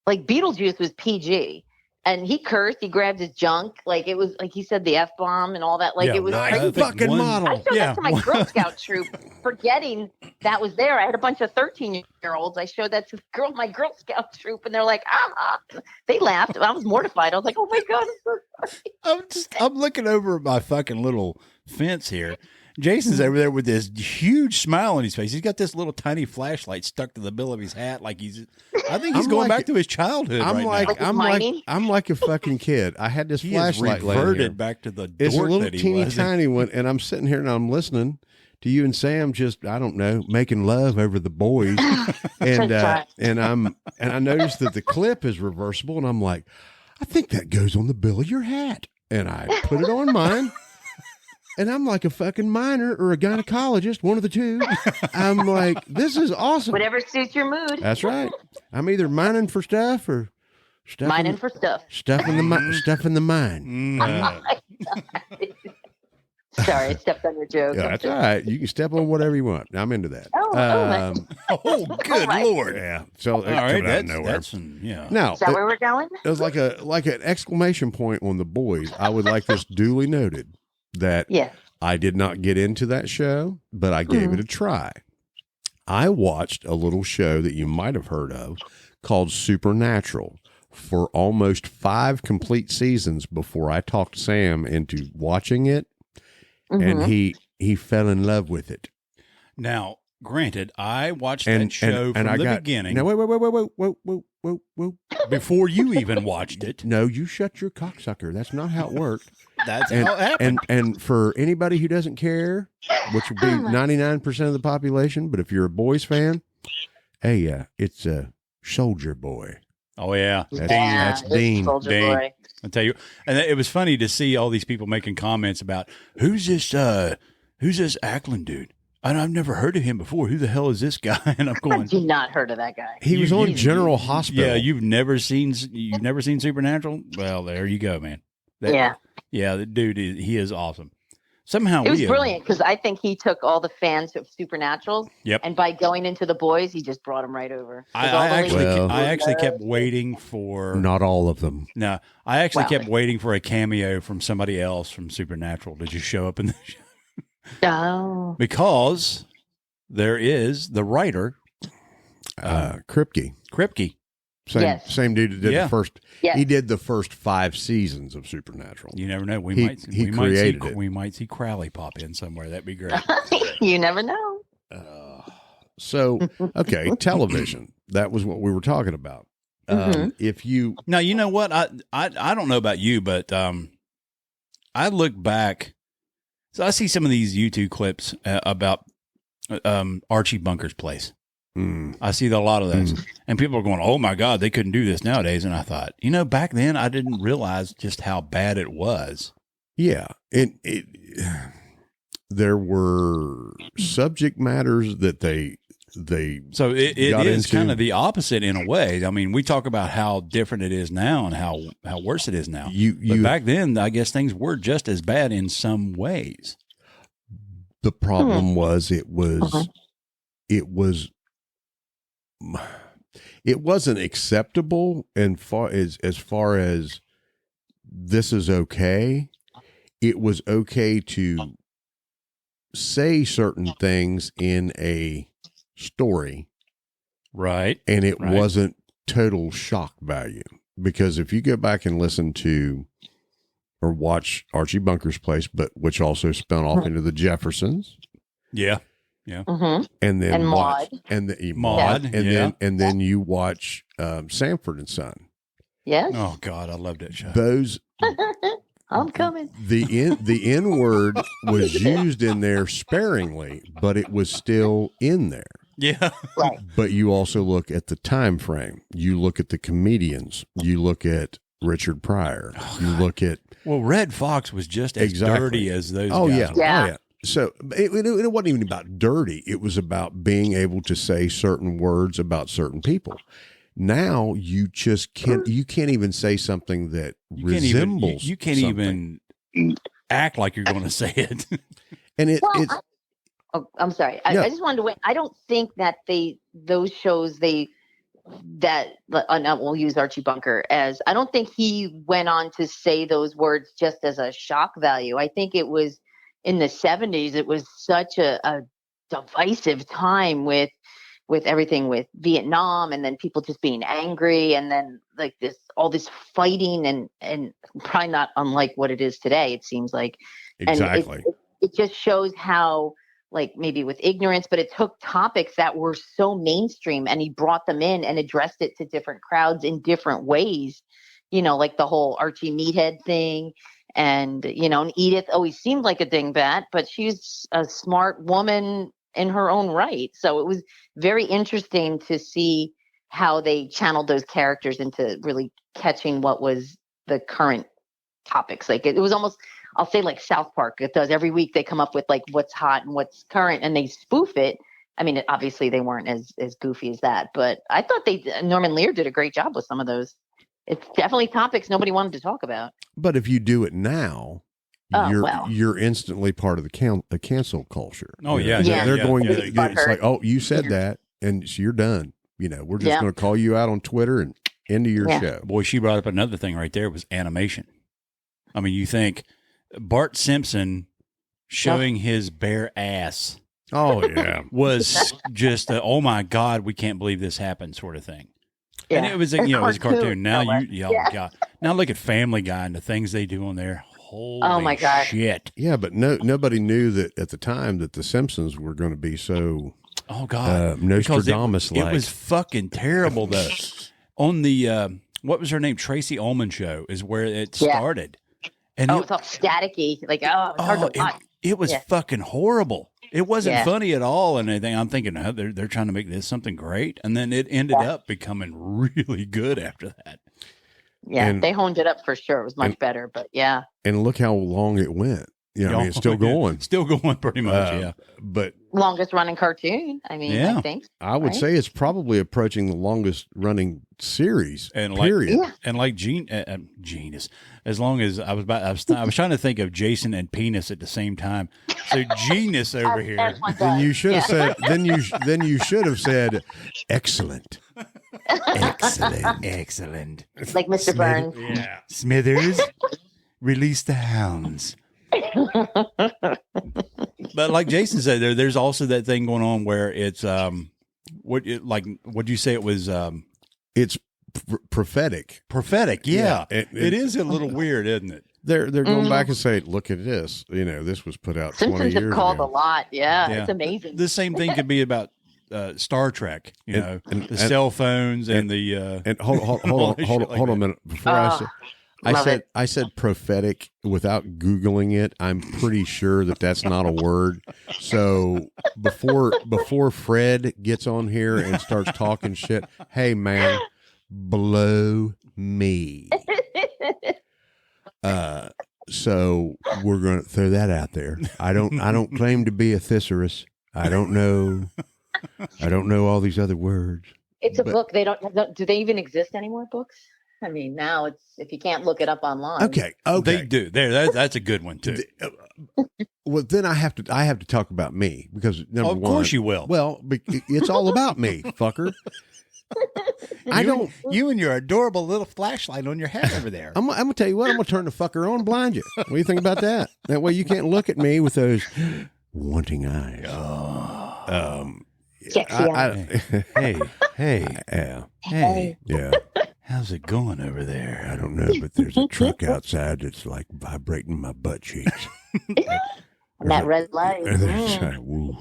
Like Beetlejuice was PG, and he cursed. He grabbed his junk. Like, it was like he said the F-bomb and all that. Like, it was crazy. fucking model. I showed that to my Girl Scout troop, forgetting that was there. I had a bunch of 13-year-olds. I showed that to my Girl Scout troop, and they're like, They laughed. I was mortified. I was like, oh my God, I'm so sorry. I'm looking over at my fucking little fence here. Jason's over there with this huge smile on his face. He's got this little tiny flashlight stuck to the bill of his hat, I think he's going back to his childhood. I'm like a fucking kid. I had this flashlight reverted back to the dork it's a little that he teeny was. tiny one, and I'm sitting here and I'm listening to you and Sam just, I don't know, making love over the boys. and I noticed that the clip is reversible, and I'm like, I think that goes on the bill of your hat. And I put it on mine. And I'm like a fucking miner or a gynecologist, one of the two. I'm like, this is awesome. Whatever suits your mood. That's right. I'm either mining for stuff or mining for stuff. Stuff in the mine. Sorry, I stepped on your joke. Yeah, that's all right. You can step on whatever you want. I'm into that. Oh, good Lord. Yeah. So all right, out of nowhere. Now, is that where we're going? It was like an exclamation point on the boys. I would like this duly noted that I did not get into that show, but I gave it a try. I watched a little show that you might have heard of called Supernatural for almost 5 complete seasons before I talked Sam into watching it, and he fell in love with it. Now, granted, I watched that show from the beginning. Now, whoa. Before you even watched it. No, you shut your cocksucker. That's not how it worked. That's how it happened. And for anybody who doesn't care, which would be 99% of the population, but if you're a boys fan, hey, it's a Soldier Boy. Oh yeah, that's Dean. Boy. I'll tell you, and it was funny to see all these people making comments about who's this Ackland dude. I've never heard of him before. Who the hell is this guy? And I'm going, I've not heard of that guy. He was on General Hospital. yeah, you've never seen Supernatural? Well, there you go, man. Yeah, the dude he is awesome. Somehow it was brilliant because I think he took all the fans of Supernaturals, and by going into the boys, he just brought them right over. I actually kept waiting for not all of them. No, I actually kept waiting for a cameo from somebody else from Supernatural to just show up in the show. Oh, because there is the writer, Kripke. Same dude that did the first. Yes. He did the first 5 seasons of Supernatural. You never know. We might see Crowley pop in somewhere. That'd be great. You never know. So, okay, television. That was what we were talking about. If you now, you know what? I don't know about you, but I look back. So I see some of these YouTube clips about Archie Bunker's place. I see a lot of those, and people are going, "Oh my God, they couldn't do this nowadays." And I thought, back then I didn't realize just how bad it was. Yeah, there were subject matters that they so it is kind of the opposite in a way. I mean, we talk about how different it is now and how worse it is now. But back then, I guess things were just as bad in some ways. The problem was it wasn't acceptable as far as this is okay. It was okay to say certain things in a story, right? And it wasn't total shock value, because if you go back and listen to or watch Archie Bunker's Place, but which also spun off into the Jeffersons, yeah. And then Maude. Maude, and then you watch Sanford and Son. Yes. Oh God, I love that show. Those. I'm coming. The N word was used in there sparingly, but it was still in there. Yeah. Right. But you also look at the time frame. You look at the comedians. You look at Richard Pryor. You look at Red Fox was just as dirty as those guys. Oh yeah. Yeah. So it wasn't even about dirty. It was about being able to say certain words about certain people. Now you just can't. You can't even say something that resembles. You can't even act like you're going to say it. And it's. I'm sorry. I just wanted to wait. I don't think that those shows we'll use Archie Bunker as. I don't think he went on to say those words just as a shock value. I think it was in the 70s. It was such a divisive time with everything with Vietnam, and then people just being angry, and then like all this fighting, and probably not unlike what it is today. It seems like exactly. And it just shows how, like, maybe with ignorance, but it took topics that were so mainstream, and he brought them in and addressed it to different crowds in different ways. Like the whole Archie meathead thing. And, and Edith always seemed like a dingbat, but she's a smart woman in her own right. So it was very interesting to see how they channeled those characters into really catching what was the current topics. Like it was almost, I'll say, like South Park. It does every week. They come up with like what's hot and what's current, and they spoof it. I mean, obviously they weren't as goofy as that, but I thought Norman Lear did a great job with some of those. It's definitely topics nobody wanted to talk about. But if you do it now, you're instantly part of the cancel culture. Oh yeah, they're going. It's like, oh, you said that, and so you're done. We're just going to call you out on Twitter and end of your show. Boy, she brought up another thing right there, was animation. I mean, you think Bart Simpson showing his bare ass. Oh yeah, was just oh my God, we can't believe this happened sort of thing. Yeah. And it was it was a cartoon. Now God. Now look at Family Guy and the things they do on there. Holy my God. shit. Yeah, but nobody knew that at the time that the Simpsons were going to be so. Oh God, Nostradamus-like. It was fucking terrible though. On the what was her name? Tracy Ullman show is where it started. And it's all staticky. Like it was hard to watch. It was fucking horrible. It wasn't funny at all and anything. I'm thinking, they're trying to make this something great. And then it ended up becoming really good after that. Yeah, they honed it up for sure. It was much better, but yeah. And look how long it went. You know, I mean, it's still going. Still going pretty much, yeah. But Longest running cartoon. I mean, Yeah. I think. I would Right? say it's probably approaching the longest running series. And like, period. Yeah. and like Genius. As long as I was trying to think of Jason and penis at the same time. So Genius over here. As one Then does. you should have Yeah. said. Then you should have said, excellent, excellent. Like Mr. Burns. Yeah. Smithers, release the hounds. But like Jason said, there's also that thing going on where it's what you say it was It's prophetic. prophetic. Yeah, Yeah, it is a little weird, isn't it? They're going back and say, look at this. You know, this was put out 20 Simpsons years have called ago. a lot. Yeah, Yeah. it's amazing. The same thing could be about Star Trek. You know, And the cell phones and the And hold all on, that hold shit on, hold on a minute. Before love it. I said prophetic without Googling it. I'm pretty sure that that's not a word. So before Fred gets on here and starts talking shit, hey man, blow me. So we're gonna throw that out there. I don't claim to be a thesaurus. I don't know all these other words. It's a But- book. They don't. Do they even exist anymore? Books? I mean, now it's if you can't look it up online. Okay. they do. That's a good one too. Well, then I have to talk about me because number Of one, course you will. Well, it's all about me, fucker. I don't. You and your adorable little flashlight on your head over there. I'm gonna tell you what. I'm gonna turn the fucker on and blind you. What do you think about that? That way you can't look at me with those wanting eyes. Sexy eyes. Hey, Yeah. Yeah. how's it going over there? I don't know, but there's a truck outside that's like vibrating my butt cheeks. And that red light. Woo.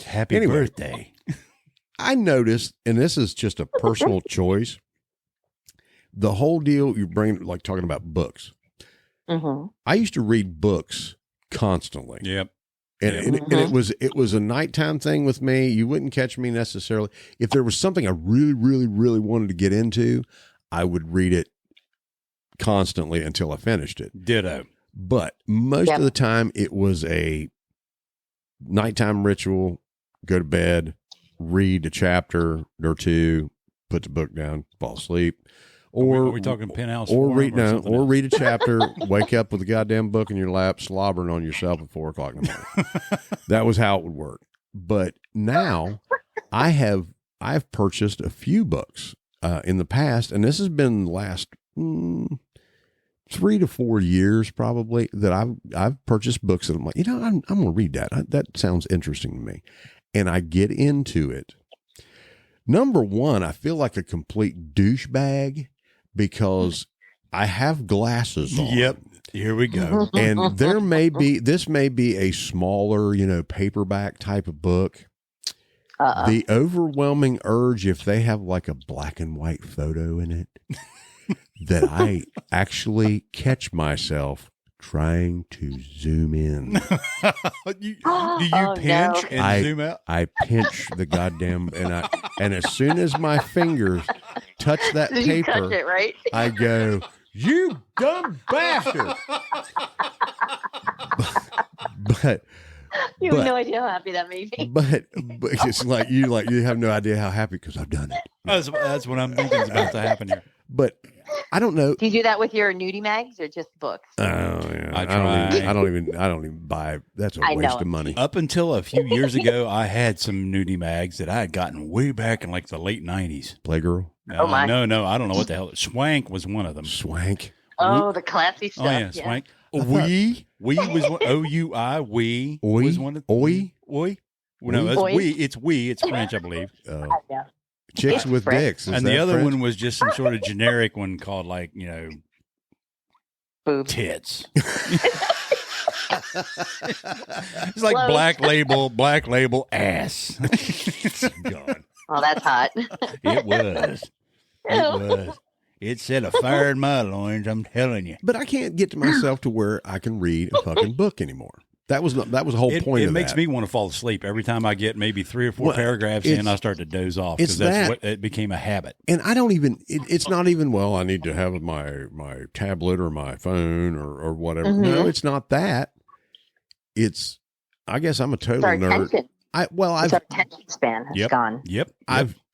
Happy Anyway. birthday. I noticed, and this is just a personal choice, the whole deal you bring, like talking about books. Mm-hmm. I used to read books constantly. Yep. And it was a nighttime thing with me. You wouldn't catch me necessarily. If there was something I really, really, really wanted to get into, I would read it constantly until I finished it. Ditto. But most Yep. of the time, it was a nighttime ritual. Go to bed, read a chapter or two, put the book down, fall asleep, or Are we talking penthouse? or Forum read something else? read a chapter, wake up with a goddamn book in your lap, slobbering on yourself at 4 o'clock in the morning. That was how it would work. But now I've purchased a few books in the past, and this has been the last 3 to 4 years probably that I've purchased books that I'm like, I'm going to read that. That sounds interesting to me. And I get into it. Number one, I feel like a complete douchebag because I have glasses on. Yep. Here we go. And this may be a smaller, paperback type of book. The overwhelming urge, if they have like a black and white photo in it, that I actually catch myself trying to zoom in. Do you pinch no. and zoom out? I pinch the goddamn and as soon as my fingers touch that So you touch paper, it, right? I go, "You dumb bastard!" but You have no idea how happy that made me. but it's like you have no idea how happy because I've done it. That's what I'm thinking is about to happen here. But I don't know. Do you do that with your nudie mags or just books? Oh yeah, I I don't even buy. That's a I waste know. of money. Up until a few years ago, I had some nudie mags that I had gotten way back in like the late 90s. Playgirl, Oh, my. No, I don't know what the hell. Swank was one of them. swank. Oh, the classy stuff. Oh yeah, Swank. We was one. OUI. We Oi? was one of Oi? Oi. Well, no, it's Oi? we. It's we. It's French, I believe. Yeah. Chicks It's with French. dicks. Is And the that other French? one was just some sort of generic one called like Boobs. tits. It's like Close. black label ass. God, Oh, that's hot. it was. It was. It set a fire in my loins. I'm telling you. But I can't get to myself to where I can read a fucking book anymore. That was the whole point It of makes that. me want to fall asleep every time I get maybe 3 or 4 Well, paragraphs in. I start to doze off it's because that. what it became a habit. And I don't even. It's not even. Well, I need to have my tablet or my phone or whatever. Mm-hmm. No, it's not that. I guess I'm a total Our nerd. attention. Our attention span has gone. Yep.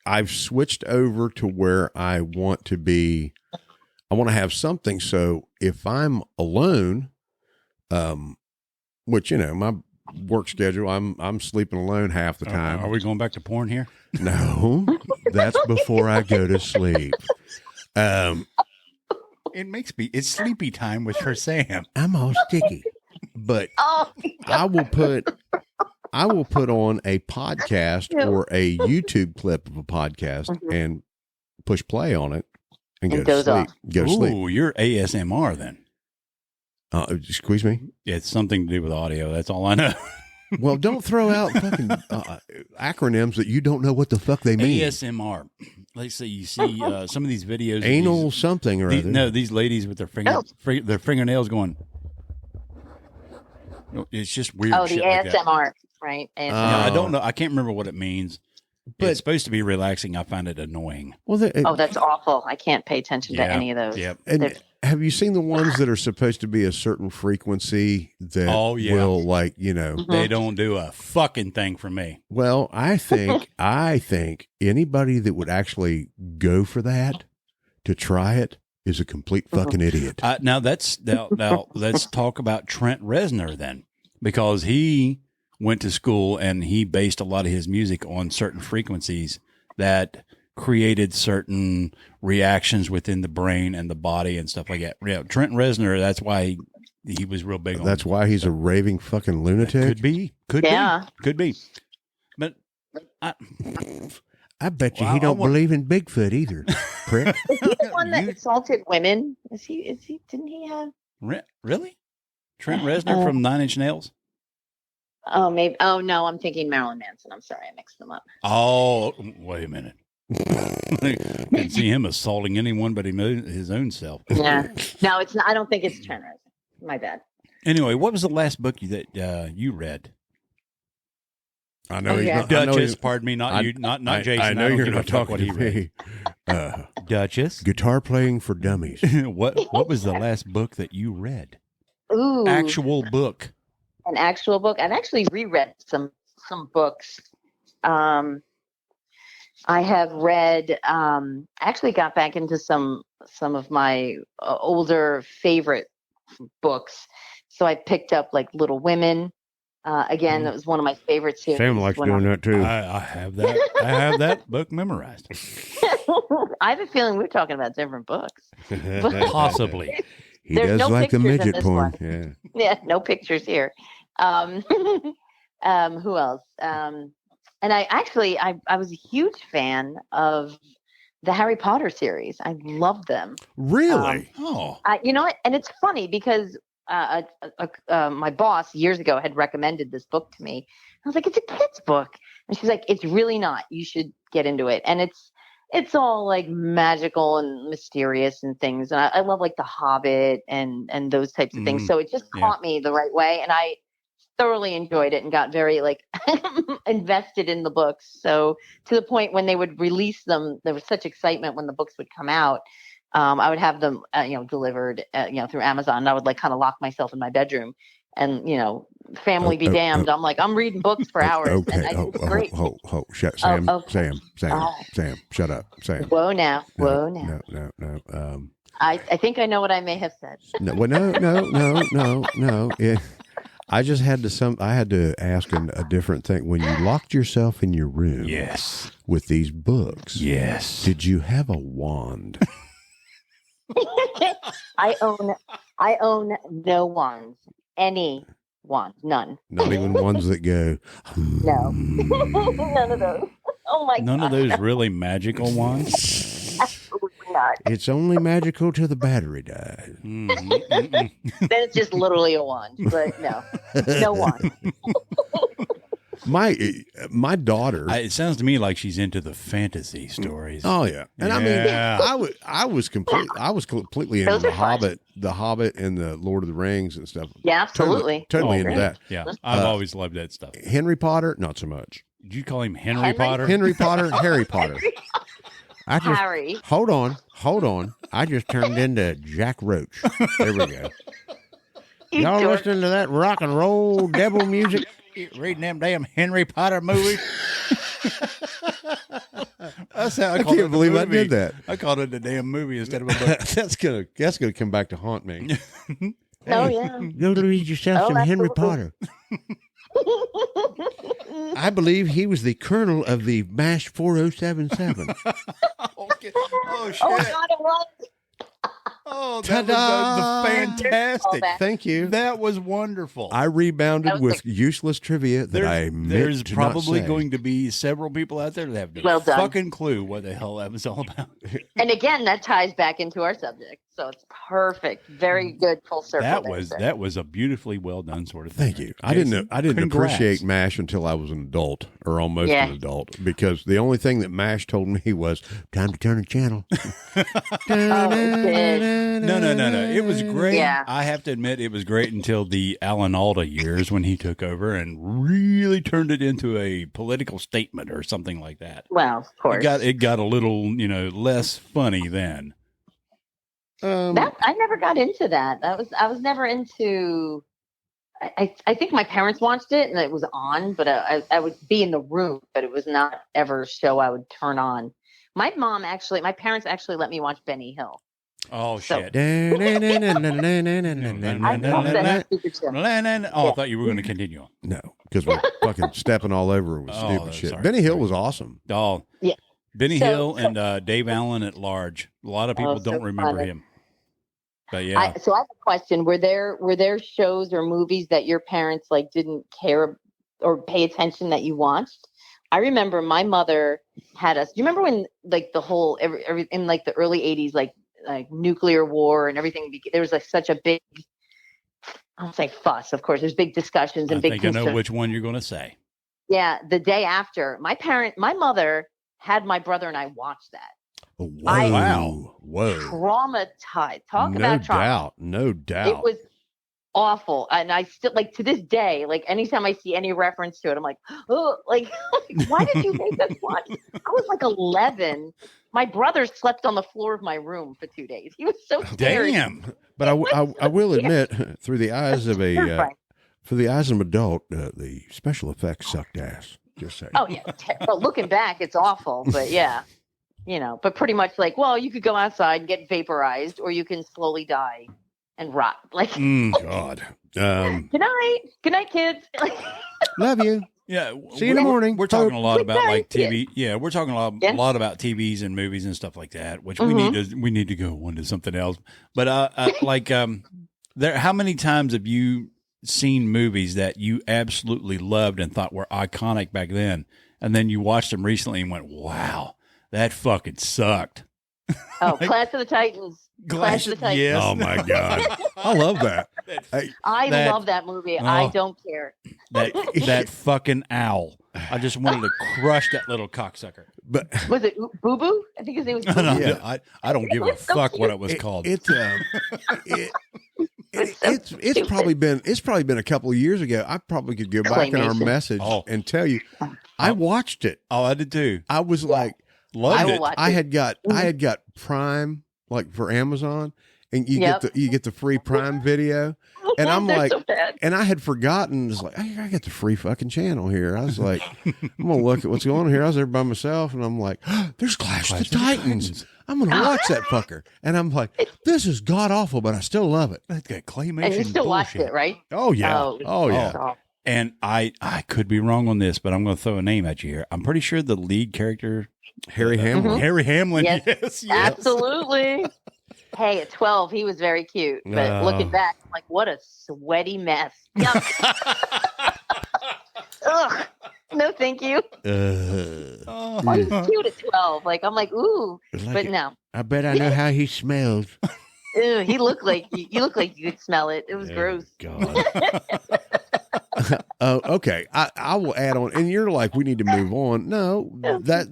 I've switched over to where I want to be. I want to have something. So if I'm alone, which my work schedule, I'm sleeping alone half the time. Are we going back to porn here? No, that's before I go to sleep. It's sleepy time with her Sam. I'm all sticky, but I will put on a podcast or a YouTube clip of a podcast and push play on it and go to sleep. Go to sleep. Ooh, you're ASMR then. Excuse me? It's something to do with audio. That's all I know. Well, don't throw out fucking acronyms that you don't know what the fuck they mean. ASMR. Let's say you see some of these videos. Anal something or other. No, these ladies with their fingernails going. It's just weird. Oh, the shit ASMR, like right? ASMR. Yeah, I don't know. I can't remember what it means. But it's supposed to be relaxing. I find it annoying. Well, that's awful. I can't pay attention to any of those. Yep. And have you seen the ones that are supposed to be a certain frequency that will, like, they don't do a fucking thing for me. Well, I think anybody that would actually go for that to try it is a complete fucking idiot. Now let's talk about Trent Reznor then, because he went to school and he based a lot of his music on certain frequencies that created certain reactions within the brain and the body and stuff like that. Yeah, Trent Reznor, that's why he was real big on. That's why he's a raving fucking lunatic. Could be. Could be. But I bet you he don't believe in Bigfoot either, prick. Is he the one that assaulted women? Is he? Didn't he have? Really? Trent Reznor from Nine Inch Nails? Oh, maybe. Oh, no, I'm thinking Marilyn Manson. I'm sorry, I mixed them up. Oh, wait a minute. Can see him assaulting anyone but his own self. Yeah. No, it's not. I don't think it's Trent Reznor. My bad. Anyway, what was the last book that you read? I know he's not. Dutchess, pardon me, not you, not Jason. I know you're not talking to me. Dutchess, Guitar Playing for Dummies. What was the last book that you read? Ooh, actual book. An actual book. I've actually reread some books. I have read. Actually, got back into some of my older favorite books. So I picked up like Little Women. Again, that was one of my favorite series. Sam likes doing that too. I have that. I have that book memorized. I have a feeling we're talking about different books. Possibly. He does no like the midget porn. One. Yeah, no pictures here. Who else? And I was a huge fan of the Harry Potter series. I loved them. Really? You know what? And it's funny because my boss years ago had recommended this book to me. I was like, it's a kid's book. And she's like, it's really not. You should get into it. And it's all like magical and mysterious and things. And I love like The Hobbit and those types of things. So it just caught me the right way. And I thoroughly enjoyed it and got very like invested in the books. So to the point when they would release them, there was such excitement when the books would come out. I would have them, delivered, through Amazon. And I would like kind of lock myself in my bedroom and, family be damned. I'm like, I'm reading books for hours. Okay. And great. Sam, shut up, Sam. Whoa now. No. I think I know what I may have said. No. I just had to ask a different thing. When you locked yourself in your room, yes, with these books, yes, did you have a wand? I own no wands. Any wand, none. Not even ones that go. No, none of those. Oh my god! None of those really magical ones. Absolutely not. It's only magical till the battery dies. Then it's just literally a wand, but no wand. My daughter. It sounds to me like she's into the fantasy stories. Oh yeah, and I was completely into The Hobbit, and the Lord of the Rings and stuff. Yeah, absolutely, totally into that. Yeah, I've always loved that stuff. Henry Potter, not so much. Did you call him Henry Potter? Henry Potter, Harry Potter. Harry. Hold on. I just turned into Jack Roach. There we go. Y'all dork. listening to that rock and roll devil music? Reading them damn Henry Potter movies. That's how I can't believe I did that. I called it a damn movie instead of a book. That's gonna come back to haunt me. Oh yeah. Go to read yourself Oh, some Henry absolutely. Potter. I believe he was the colonel of the MASH 4077. Okay. Oh shit! Oh God, it was. Oh, that Ta-da! was fantastic. Callback. Thank you. That was wonderful. I rebounded That was with like- useless trivia that I meant there's to probably not say. going to be several people out there that have no Well done. fucking clue what the hell that was all about. And again, that ties back into our subject, so it's perfect. Very good full circle. That was a beautifully well done sort of thing. Thank you. I didn't Congrats. appreciate MASH until I was an adult, or almost Yeah. an adult, because the only thing that MASH told me was time to turn the channel. No. It was great. Yeah. I have to admit, it was great until the Alan Alda years when he took over and really turned it into a political statement or something like that. Well, of course. It got a little, less funny then. That I never got into that. I was never into. I think my parents watched it and it was on, but I would be in the room, but it was not ever a show I would turn on. My parents actually let me watch Benny Hill. Oh So- shit! I love that stupid show. Oh, I thought you were going to continue. No, because we're fucking stepping all over it with Oh, stupid shit. sorry. Benny Hill was awesome. Oh, Yeah. Benny So- Hill and Dave Allen at large. A lot of people so don't remember funny. him. But yeah, So I have a question. Were there shows or movies that your parents like didn't care or pay attention that you watched? I remember my mother had us. Do you remember when like the whole every in like the early 80s, like nuclear war and everything? There was like such a big, I don't say fuss. Of course, there's big discussions and I big think I know concerns. which one you're going to say. Yeah, the day after, my mother had my brother and I watch that. Whoa. Whoa. Traumatized. Talk No about trauma. doubt. No doubt. It was awful, and I still like to this day. Like anytime I see any reference to it, I'm like, oh, like why did you make us watch? I was like 11. My brother slept on the floor of my room for 2 days. He was so scary. Damn. But I will admit, through the eyes of Terrifying. for the eyes of an adult, the special effects sucked ass. Just saying. Oh yeah. But looking back, it's awful. But yeah, but pretty much like, well, you could go outside and get vaporized, or you can slowly die and rot. Like, God. good night, kids. Love you. Yeah. See you in the morning. We're talking a lot Good about like night. TV. Yeah, we're talking a Yeah. lot about TVs and movies and stuff like that, which Mm-hmm. we need to go on to something else. But how many times have you seen movies that you absolutely loved and thought were iconic back then, and then you watched them recently and went, "Wow, that fucking sucked." Oh, Clash of the Titans. Clash of the Titans. Yes. Oh my God. I love that. I That- love that movie. I Oh. don't care. That fucking owl. I just wanted to crush that little cocksucker. But Was it Boo Boo? I think his name was Boo Boo. No, Yeah. I don't give a It's so fuck what cute. it was called. It's probably been a couple of years ago. I probably could go back in our Claymation. message Oh. and tell you, I watched it. Oh, I did too. I was like, Loved I will it. watch I it. had got Prime like for Amazon, and you Yep. get the free Prime video, and I'm They're like, so bad. and I had forgotten. It's like I got the free fucking channel here. I was like, I'm gonna look at what's going on here. I was there by myself, and I'm like, there's Clash of the Titans. I'm gonna watch that fucker, and I'm like, this is god awful, but I still love it. That got claymation. And you still watched bullshit. it, right? Oh yeah, Oh, oh yeah. Oh. And I could be wrong on this, but I'm going to throw a name at you here. I'm pretty sure the lead character, Harry Hamlin. Harry Hamlin. Yes. Yes. Absolutely. Hey, at 12, he was very cute. But looking back, I'm like, what a sweaty mess. Yuck. Ugh. No, thank you. Oh, he was cute at 12. Like, I'm like, ooh. But no. I bet I know how he smells. Ew, he looked like you looked like you could smell it. It was gross. God. Okay. I will add on, and you're like, we need to move on. No, that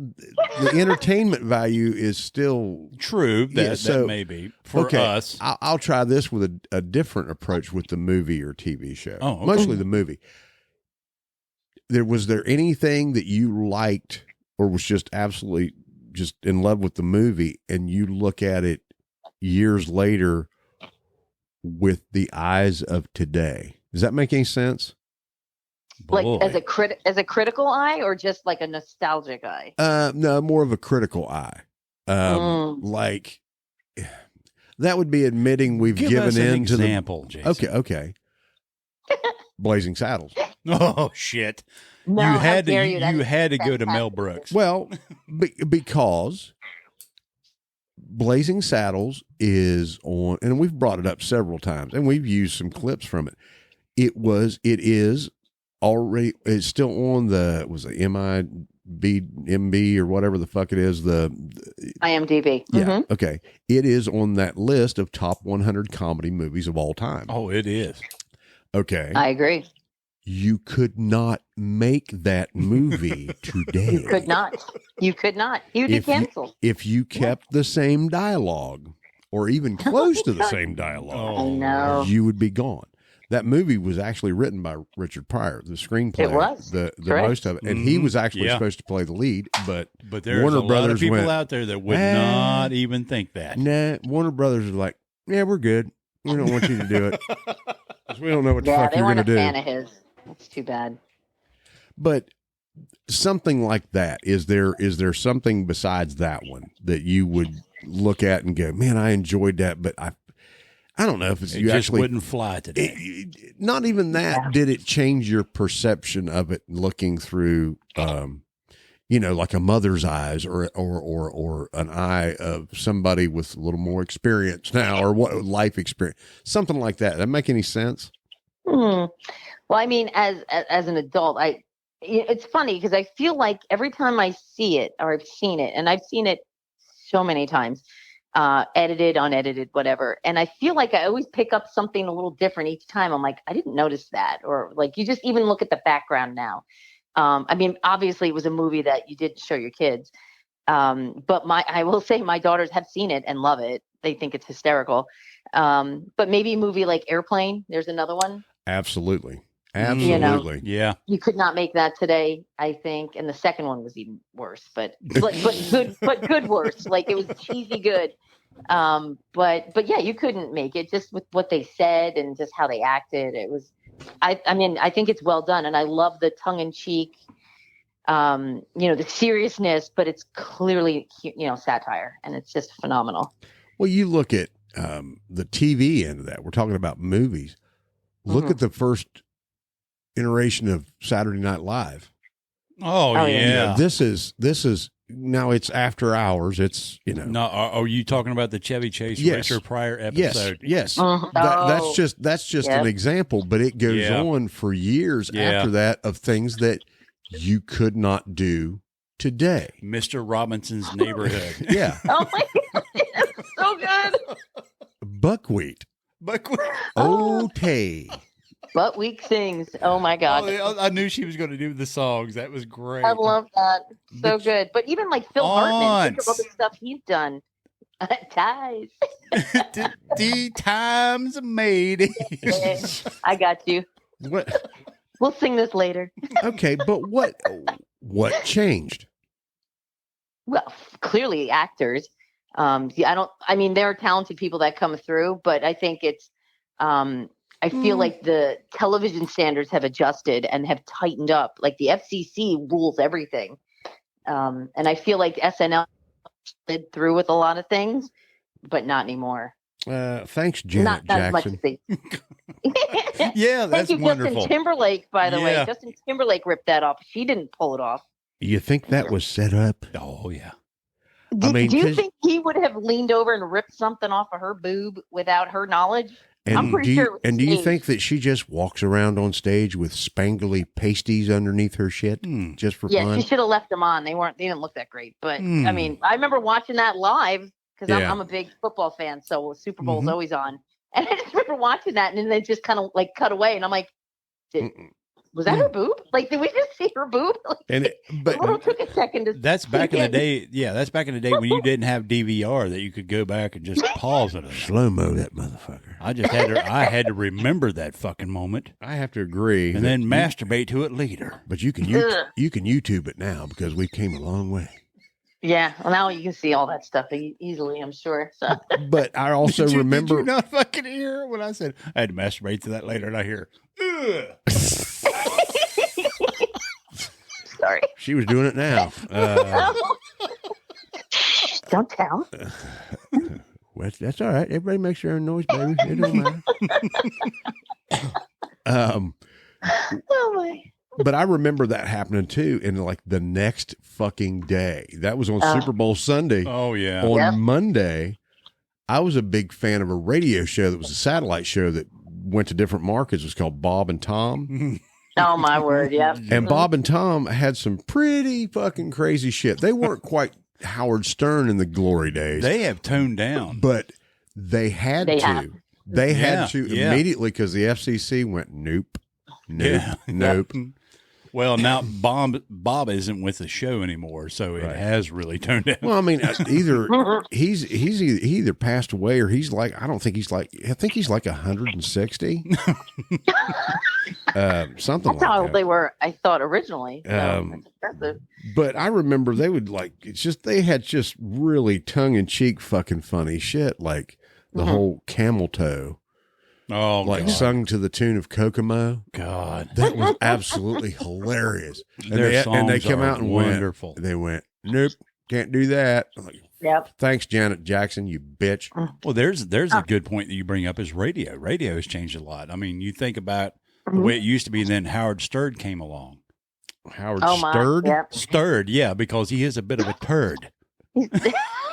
the entertainment value is still True. That, Yeah, so- that may be for us. I'll try this with a different approach with the movie or TV show. Oh, okay. Mostly the movie. Was there anything that you liked or was just absolutely just in love with the movie, and you look at it years later with the eyes of today. Does that make any sense? Like Boy. as a critical eye, or just like a nostalgic eye? No, more of a critical eye. Like that would be admitting we've Give given us an in to the example, Jason. Okay. Blazing Saddles. Oh shit! No, you how had to dare you. That you is had to go to Mel fantastic. Brooks. Well, because Blazing Saddles is on, and we've brought it up several times, and we've used some clips from it. It is already, it's still on the, was it MB or whatever the fuck it is, the IMDb. yeah, okay. It is on that list of top 100 comedy movies of all time. Oh, it is. Okay. I agree. You could not make that movie today. You could not. You could not. You'd be canceled. If you kept the same dialogue or even close to the same dialogue, I know. you would be gone. That movie was actually written by Richard Pryor, the screenplay. It was. The Correct. most of it. And he was actually Yeah. supposed to play the lead, but there's Warner a lot Brothers of people went, out there that would not even think that. nah, Warner Brothers was like, yeah, we're good. We don't want you to do it. 'Cause we don't know what the fuck they you're going weren't to a do. fan of his. That's too bad. But something like that, is there something besides that one that you would look at and go, man, I enjoyed that, but I don't know if it's It you just actually wouldn't fly today. not even that. Yeah. Did it change your perception of it looking through, like a mother's eyes or an eye of somebody with a little more experience now, or what life experience, something like that. Does that make any sense? Well, I mean, as an adult, it's funny because I feel like every time I see it, or I've seen it, and I've seen it so many times, edited, unedited, whatever, and I feel like I always pick up something a little different each time. I'm like, I didn't notice that, or like you just even look at the background now. I mean, obviously, it was a movie that you didn't show your kids, but I will say my daughters have seen it and love it. They think it's hysterical. But maybe a movie like Airplane. There's another one. Absolutely. Yeah. You could not make that today, I think. And the second one was even worse, but good worse. Like it was cheesy good. But yeah, you couldn't make it just with what they said and just how they acted. It was, I mean, I think it's well done, and I love the tongue in cheek, the seriousness, but it's clearly, satire, and it's just phenomenal. Well, you look at the TV end of that. We're talking about movies. Look at the first iteration of Saturday Night Live. Oh yeah. This is now it's after hours. It's No, are you talking about the Chevy Chase Yes. Richard Pryor episode? Yes. Oh. That's just Yep. an example, but it goes Yeah. on for years Yeah. after that of things that you could not do today. Mr. Robinson's Neighborhood. Yeah. Oh my God, it's so good. Buckwheat. Buckwheat. Okay. Butt Week sings. Oh my God. I knew she was going to do the songs. That was great. I love that. So good. But even like Phil Hartman, think of all the Aunts. stuff he's done. Ties. The times made. I got you. What? We'll sing this later. Okay, but what changed? Well, clearly actors. I mean, there are talented people that come through, but I think it's, I feel like the television standards have adjusted and have tightened up. Like the FCC rules everything. And I feel like SNL slid through with a lot of things, but not anymore. Thanks, Janet Not as much as Jackson. they. Yeah, that's Thank you, wonderful. Justin Timberlake, by the way. Yeah. Justin Timberlake ripped that off. She didn't pull it off. You think that was set up? Oh yeah. I mean, Do you 'cause- think he would have leaned over and ripped something off of her boob without her knowledge? I'm pretty do sure you, it was and do you staged. think that she just walks around on stage with spangly pasties underneath her shit just for Yeah, fun? she should have left them on. They didn't look that great. But Hmm. I mean, I remember watching that live because Yeah. I'm a big football fan, so Super Bowl's Mhm. always on. And I just remember watching that, and then they just kind of like cut away, and I'm like, was that her boob? Like, did we just see her boob? Like, And it took a second to. That's back in the day. Yeah, that's back in the day when you didn't have DVR that you could go back and just pause it. Slow mo that motherfucker. I had to remember that fucking moment I have to agree. and then masturbate to it later. but you can Ugh. you can YouTube it now because we came a long way. Yeah. Well, now you can see all that stuff easily, I'm sure. So But I also Did you remember. not fucking hear when I said I had to masturbate to that later, and I hear, ugh. sorry. She was doing it now. Don't tell. Well, that's all right. Everybody makes their own noise, baby. It don't matter. Oh my. But I remember that happening too. And like the next fucking day, that was on Super Bowl Sunday. Oh yeah. On Monday, I was a big fan of a radio show that was a satellite show that went to different markets. It was called Bob and Tom. Oh my word. Yep. And Bob and Tom had some pretty fucking crazy shit. They weren't quite Howard Stern in the glory days. They have toned down. But they had to. They had to Yeah. immediately because the FCC went, nope. Yeah. Nope. Well, now Bob isn't with the show anymore, so it has really toned down. Well, I mean, he either passed away or he's like, I think he's like 160. Something That's like how that. they were, I thought, originally. So that's impressive. But I remember they would they had just really tongue in cheek fucking funny shit, like the whole camel toe. Oh, like God. sung to the tune of Kokomo. God, that was absolutely hilarious. Their songs and they come are out and wonderful. They went, nope, can't do that. I'm like, yep. Thanks, Janet Jackson, you bitch. Well, there's a good point that you bring up is radio. Radio has changed a lot. I mean, you think about the way it used to be, and then Howard Stern came along. Howard Stern? Yep. Stern, yeah, because he is a bit of a turd.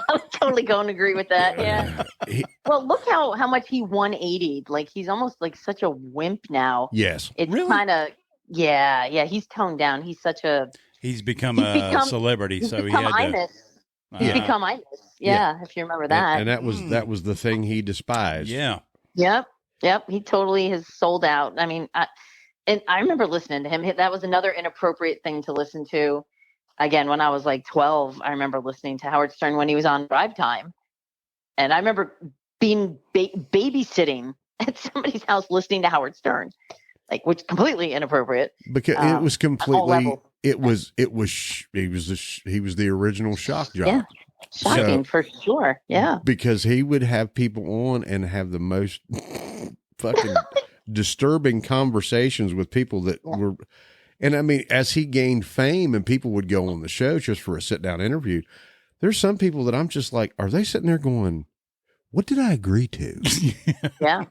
I'm totally going to agree with that. Yeah. Well, look how much he 180'd. Like he's almost like such a wimp now. Yes. It's Really? kind of he's toned down. He's such a He's become a celebrity, so he had Imus. to. He's become Imus. Yeah, if you remember that. And that was the thing he despised. Yeah. Yep. He totally has sold out. I mean, I remember listening to him. That was another inappropriate thing to listen to. Again, when I was like 12, I remember listening to Howard Stern when he was on Drive Time. And I remember being babysitting at somebody's house listening to Howard Stern, which completely inappropriate. Because it was completely, he was the original shock jock. Yeah. Shocking for sure. Yeah. Because he would have people on and have the most fucking disturbing conversations with people that were. And I mean, as he gained fame and people would go on the show just for a sit down interview, there's some people that I'm just like, are they sitting there going, what did I agree to? Yeah.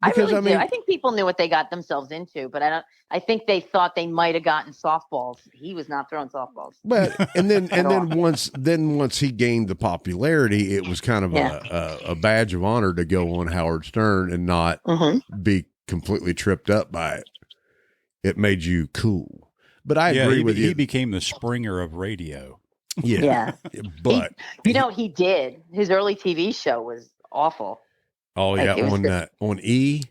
Because, I think people knew what they got themselves into, but I think they thought they might have gotten softballs. He was not throwing softballs. But then once he gained the popularity, it was kind of a badge of honor to go on Howard Stern and not be completely tripped up by it. It made you cool. But I agree with you. He became the Springer of radio. Yeah. But he did. His early TV show was awful. Oh yeah, on E.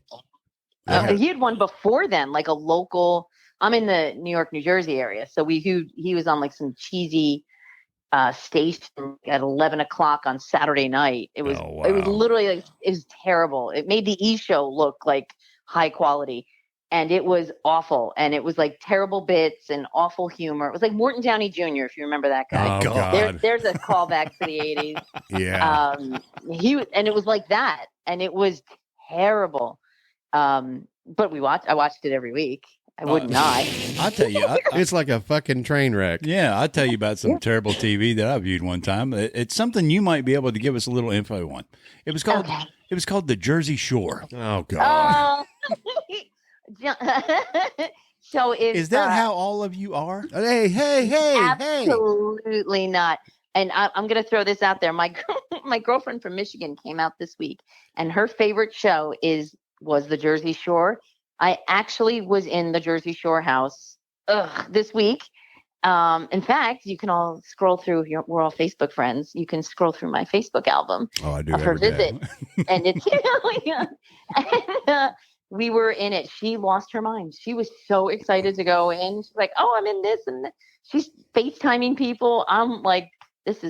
He had one before then, like a local. I'm in the New York, New Jersey area, so he was on like some cheesy station at 11 o'clock on Saturday night. It was it was literally like, it was terrible. It made the E show look like high quality. And it was awful. And it was like terrible bits and awful humor. It was like Morton Downey Jr., if you remember that guy. Oh, God. There's a callback to the 80s. Yeah. And it was like that. And it was terrible. But I watched it every week. I would not. I'll tell you. It's like a fucking train wreck. Yeah, I'll tell you about some terrible TV that I viewed one time. It's something you might be able to give us a little info on. It was called The Jersey Shore. Oh, God. So is that how all of you are? Hey! Absolutely not. And I'm going to throw this out there. My girlfriend from Michigan came out this week, and her favorite show was The Jersey Shore. I actually was in the Jersey Shore house this week. In fact, you can all scroll through. We're all Facebook friends. You can scroll through my Facebook album of her visit, and it's and, we were in it. She lost her mind. She was so excited to go in. She's like, "Oh, I'm in this," and she's FaceTiming people. I'm like, this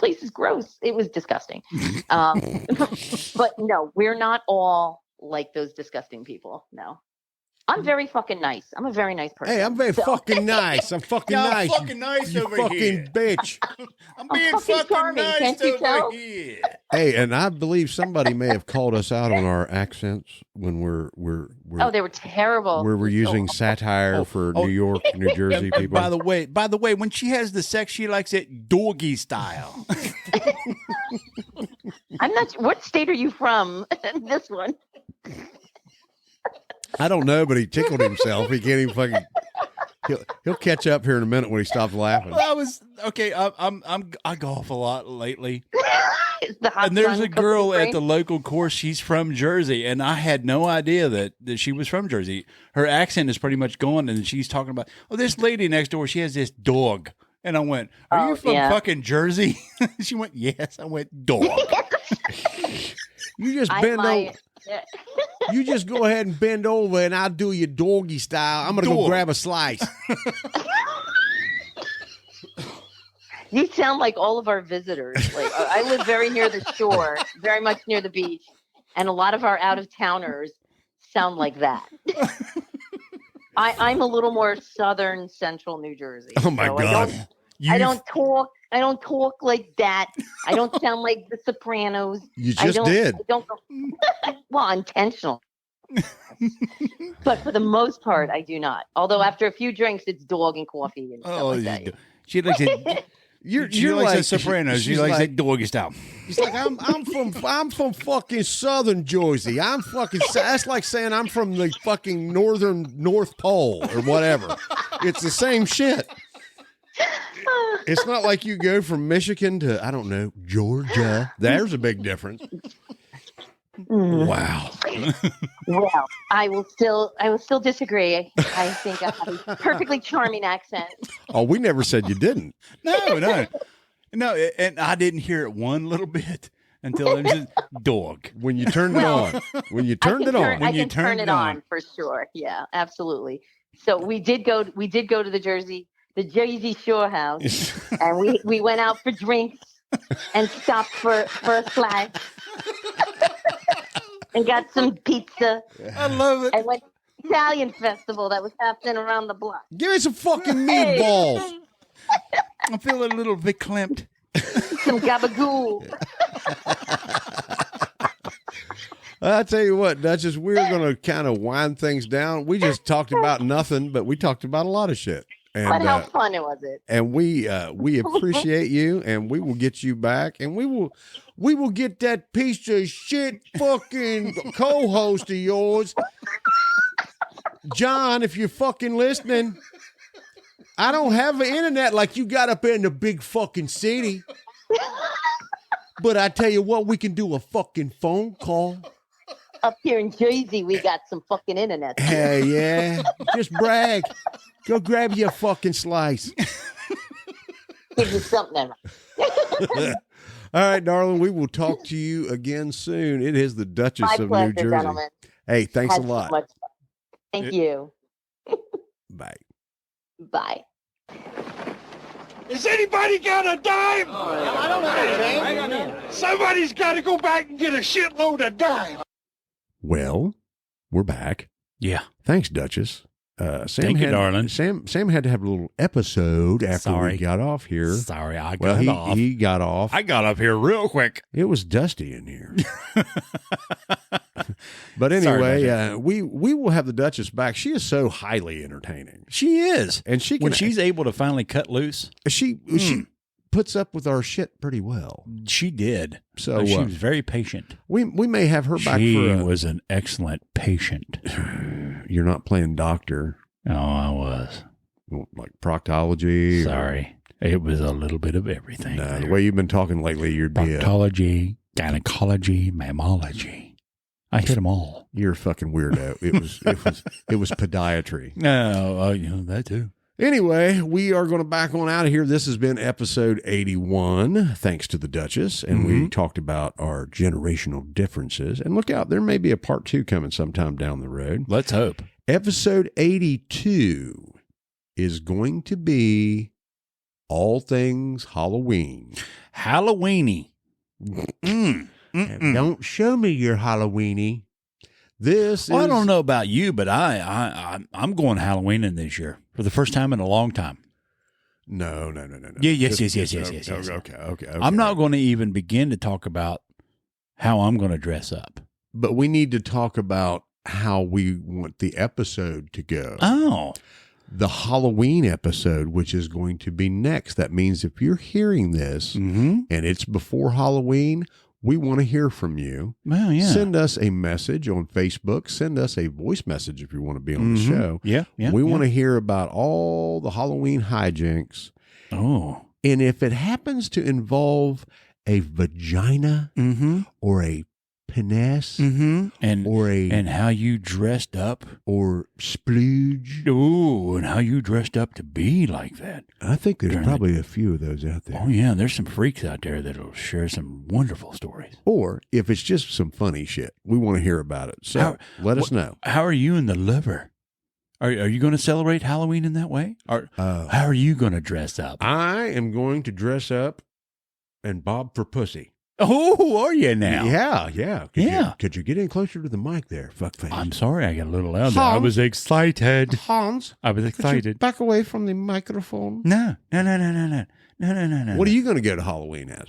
place is gross. It was disgusting. But no, we're not all like those disgusting people. No. I'm very fucking nice. I'm a very nice person. Hey, I'm very fucking nice. I'm fucking nice. fucking nice you over fucking here. bitch. I'm being fucking fucking charming, nice can't you over tell? here. Hey, and I believe somebody may have called us out on our accents when we're Oh, they were terrible. where we're using Oh, satire for New York, New Jersey And people. by the way, when she has the sex, she likes it doggy style. I'm not. What state are you from? This one. I don't know, but he tickled himself. He can't even fucking. He'll catch up here in a minute when he stops laughing. Well, I was okay. I golf a lot lately, It's the hot and there's sun a cooking girl brain. at the local course. She's from Jersey, and I had no idea that she was from Jersey. Her accent is pretty much gone, and she's talking about, oh, this lady next door, she has this dog, and I went, are you from fucking Jersey? She went, yes. I went, dog. You just bend over. Yeah. You just go ahead and bend over, and I'll do your doggy style. I'm gonna go Dog. grab a slice. You sound like all of our visitors. Like I live very near the shore, very much near the beach, and a lot of our out of towners sound like that. I'm a little more southern central New Jersey. Oh my so God! I don't talk like that. I don't sound like the Sopranos. You just did. I don't go, well, intentional. But for the most part, I do not. Although after a few drinks, it's dog and coffee and stuff like that. She likes it. You're likes like the Sopranos. She she's likes like- that doggy style. He's like, I'm from fucking Southern Jersey. I'm fucking. That's like saying I'm from the fucking North Pole or whatever. It's the same shit. It's not like you go from Michigan to, I don't know, Georgia. There's a big difference. Wow. Well, I will still disagree. I think I have a perfectly charming accent. Oh, we never said you didn't. No. And I didn't hear it one little bit until it was dog. When you turned it on. When you turned it on. I can turn it on for sure. Yeah, absolutely. So we did go to the Jersey Shore house, and we went out for drinks and stopped for a slice and got some pizza. I love it. And went to the Italian festival that was happening around the block. Give me some fucking meatballs. I'm feeling a little bit clamped. Some gabagool. I tell you what, Duchess, we're going to kind of wind things down. We just talked about nothing, but we talked about a lot of shit. And, But how fun was it? and we appreciate you, and we will get you back, and we will get that piece of shit fucking co-host of yours, John. If you're fucking listening, I don't have the internet like you got up in the big fucking city, but I tell you what, we can do a fucking phone call. Up here in Jersey, we got some fucking internet. Hey, yeah, just brag. Go grab your fucking slice. Give you something. All right, darling. We will talk to you again soon. It is the Duchess My of New pleasure, Jersey. gentlemen. Hey, thanks Had a so lot. much fun. Thank you. Bye. Bye. Has anybody got a dime? I don't have any. Somebody's got to go back and get a shitload of dime. Well, we're back. Yeah. Thanks, Duchess. Sam Thank you, darling. Sam had to have a little episode after we Sorry. got off here. Sorry, I Well, got off. he got off. I got up here real quick. It was dusty in here. But Sorry anyway, about we will have the Duchess back. She is so highly entertaining, She is. and she can, When she's able to finally cut loose, she puts up with our shit pretty well. she did. So She was very patient. we may have her back She for was an excellent patient. You're not playing doctor, Oh, I was. like proctology. or- Sorry. It was a little bit of everything. Nah, the there. way you've been talking lately, you'd be Proctology, gynecology, mammology. I hit them all. you're a fucking weirdo. It was podiatry. No, that too. Anyway, we are going to back on out of here. This has been episode 81, thanks to the Duchess, and we talked about our generational differences. And look out, there may be a part 2 coming sometime down the road. Let's hope. Episode 82 is going to be all things Halloween. Halloweeny. Don't show me your Halloweeny. This Well, is, I don't know about you, but I'm going Halloweening this year for the first time in a long time. No. Yeah, yes. Okay. I'm not going to even begin to talk about how I'm going to dress up. But we need to talk about how we want the episode to go. Oh. The Halloween episode, which is going to be next. That means if you're hearing this and it's before Halloween, we want to hear from you. Well, yeah. Send us a message on Facebook. Send us a voice message if you want to be on the show. Yeah. We want to hear about all the Halloween hijinks. Oh. And if it happens to involve a vagina or a penis and how you dressed up or splooge. Ooh, and how you dressed up to be like that. I think there's probably a few of those out there. Oh, yeah. There's some freaks out there that'll share some wonderful stories. Or if it's just some funny shit, we want to hear about it. So let us know. How are you and the liver? Are you going to celebrate Halloween in that way? Or how are you going to dress up? I am going to dress up and bob for pussy. Oh, are you now? Yeah. Could you get in closer to the mic there, fuckface? I'm sorry, I got a little loud there. I was excited. Hans, I was could you excited. back away from the microphone. No. What are you going to go to Halloween as?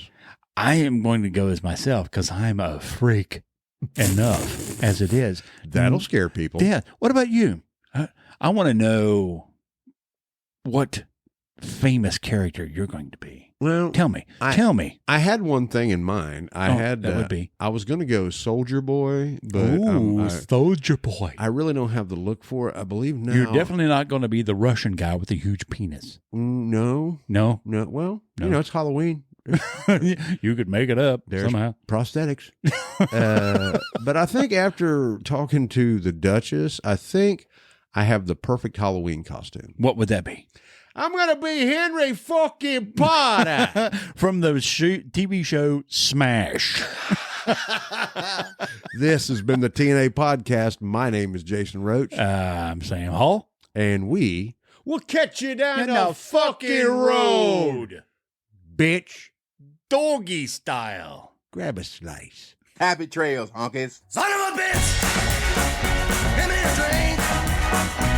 I am going to go as myself because I'm a freak enough as it is. That'll scare people. Yeah. What about you? I want to know what famous character you're going to be. Well, tell me. I had one thing in mind. That would be. I was going to go Soldier Boy, but Soldier Boy. I really don't have the look for it. I believe now. You're definitely not going to be the Russian guy with the huge penis. No. No. Well, it's Halloween. You could make it up somehow. Prosthetics. But I think after talking to the Dutchess, I think I have the perfect Halloween costume. What would that be? I'm going to be Henry fucking Potter. From the TV show Smash. This has been the TNA Podcast. My name is Jason Roach. I'm Sam Hall. And we will catch you down the fucking road. Bitch. Doggy style. Grab a slice. Happy trails, honkies. Son of a bitch! Give me a drink.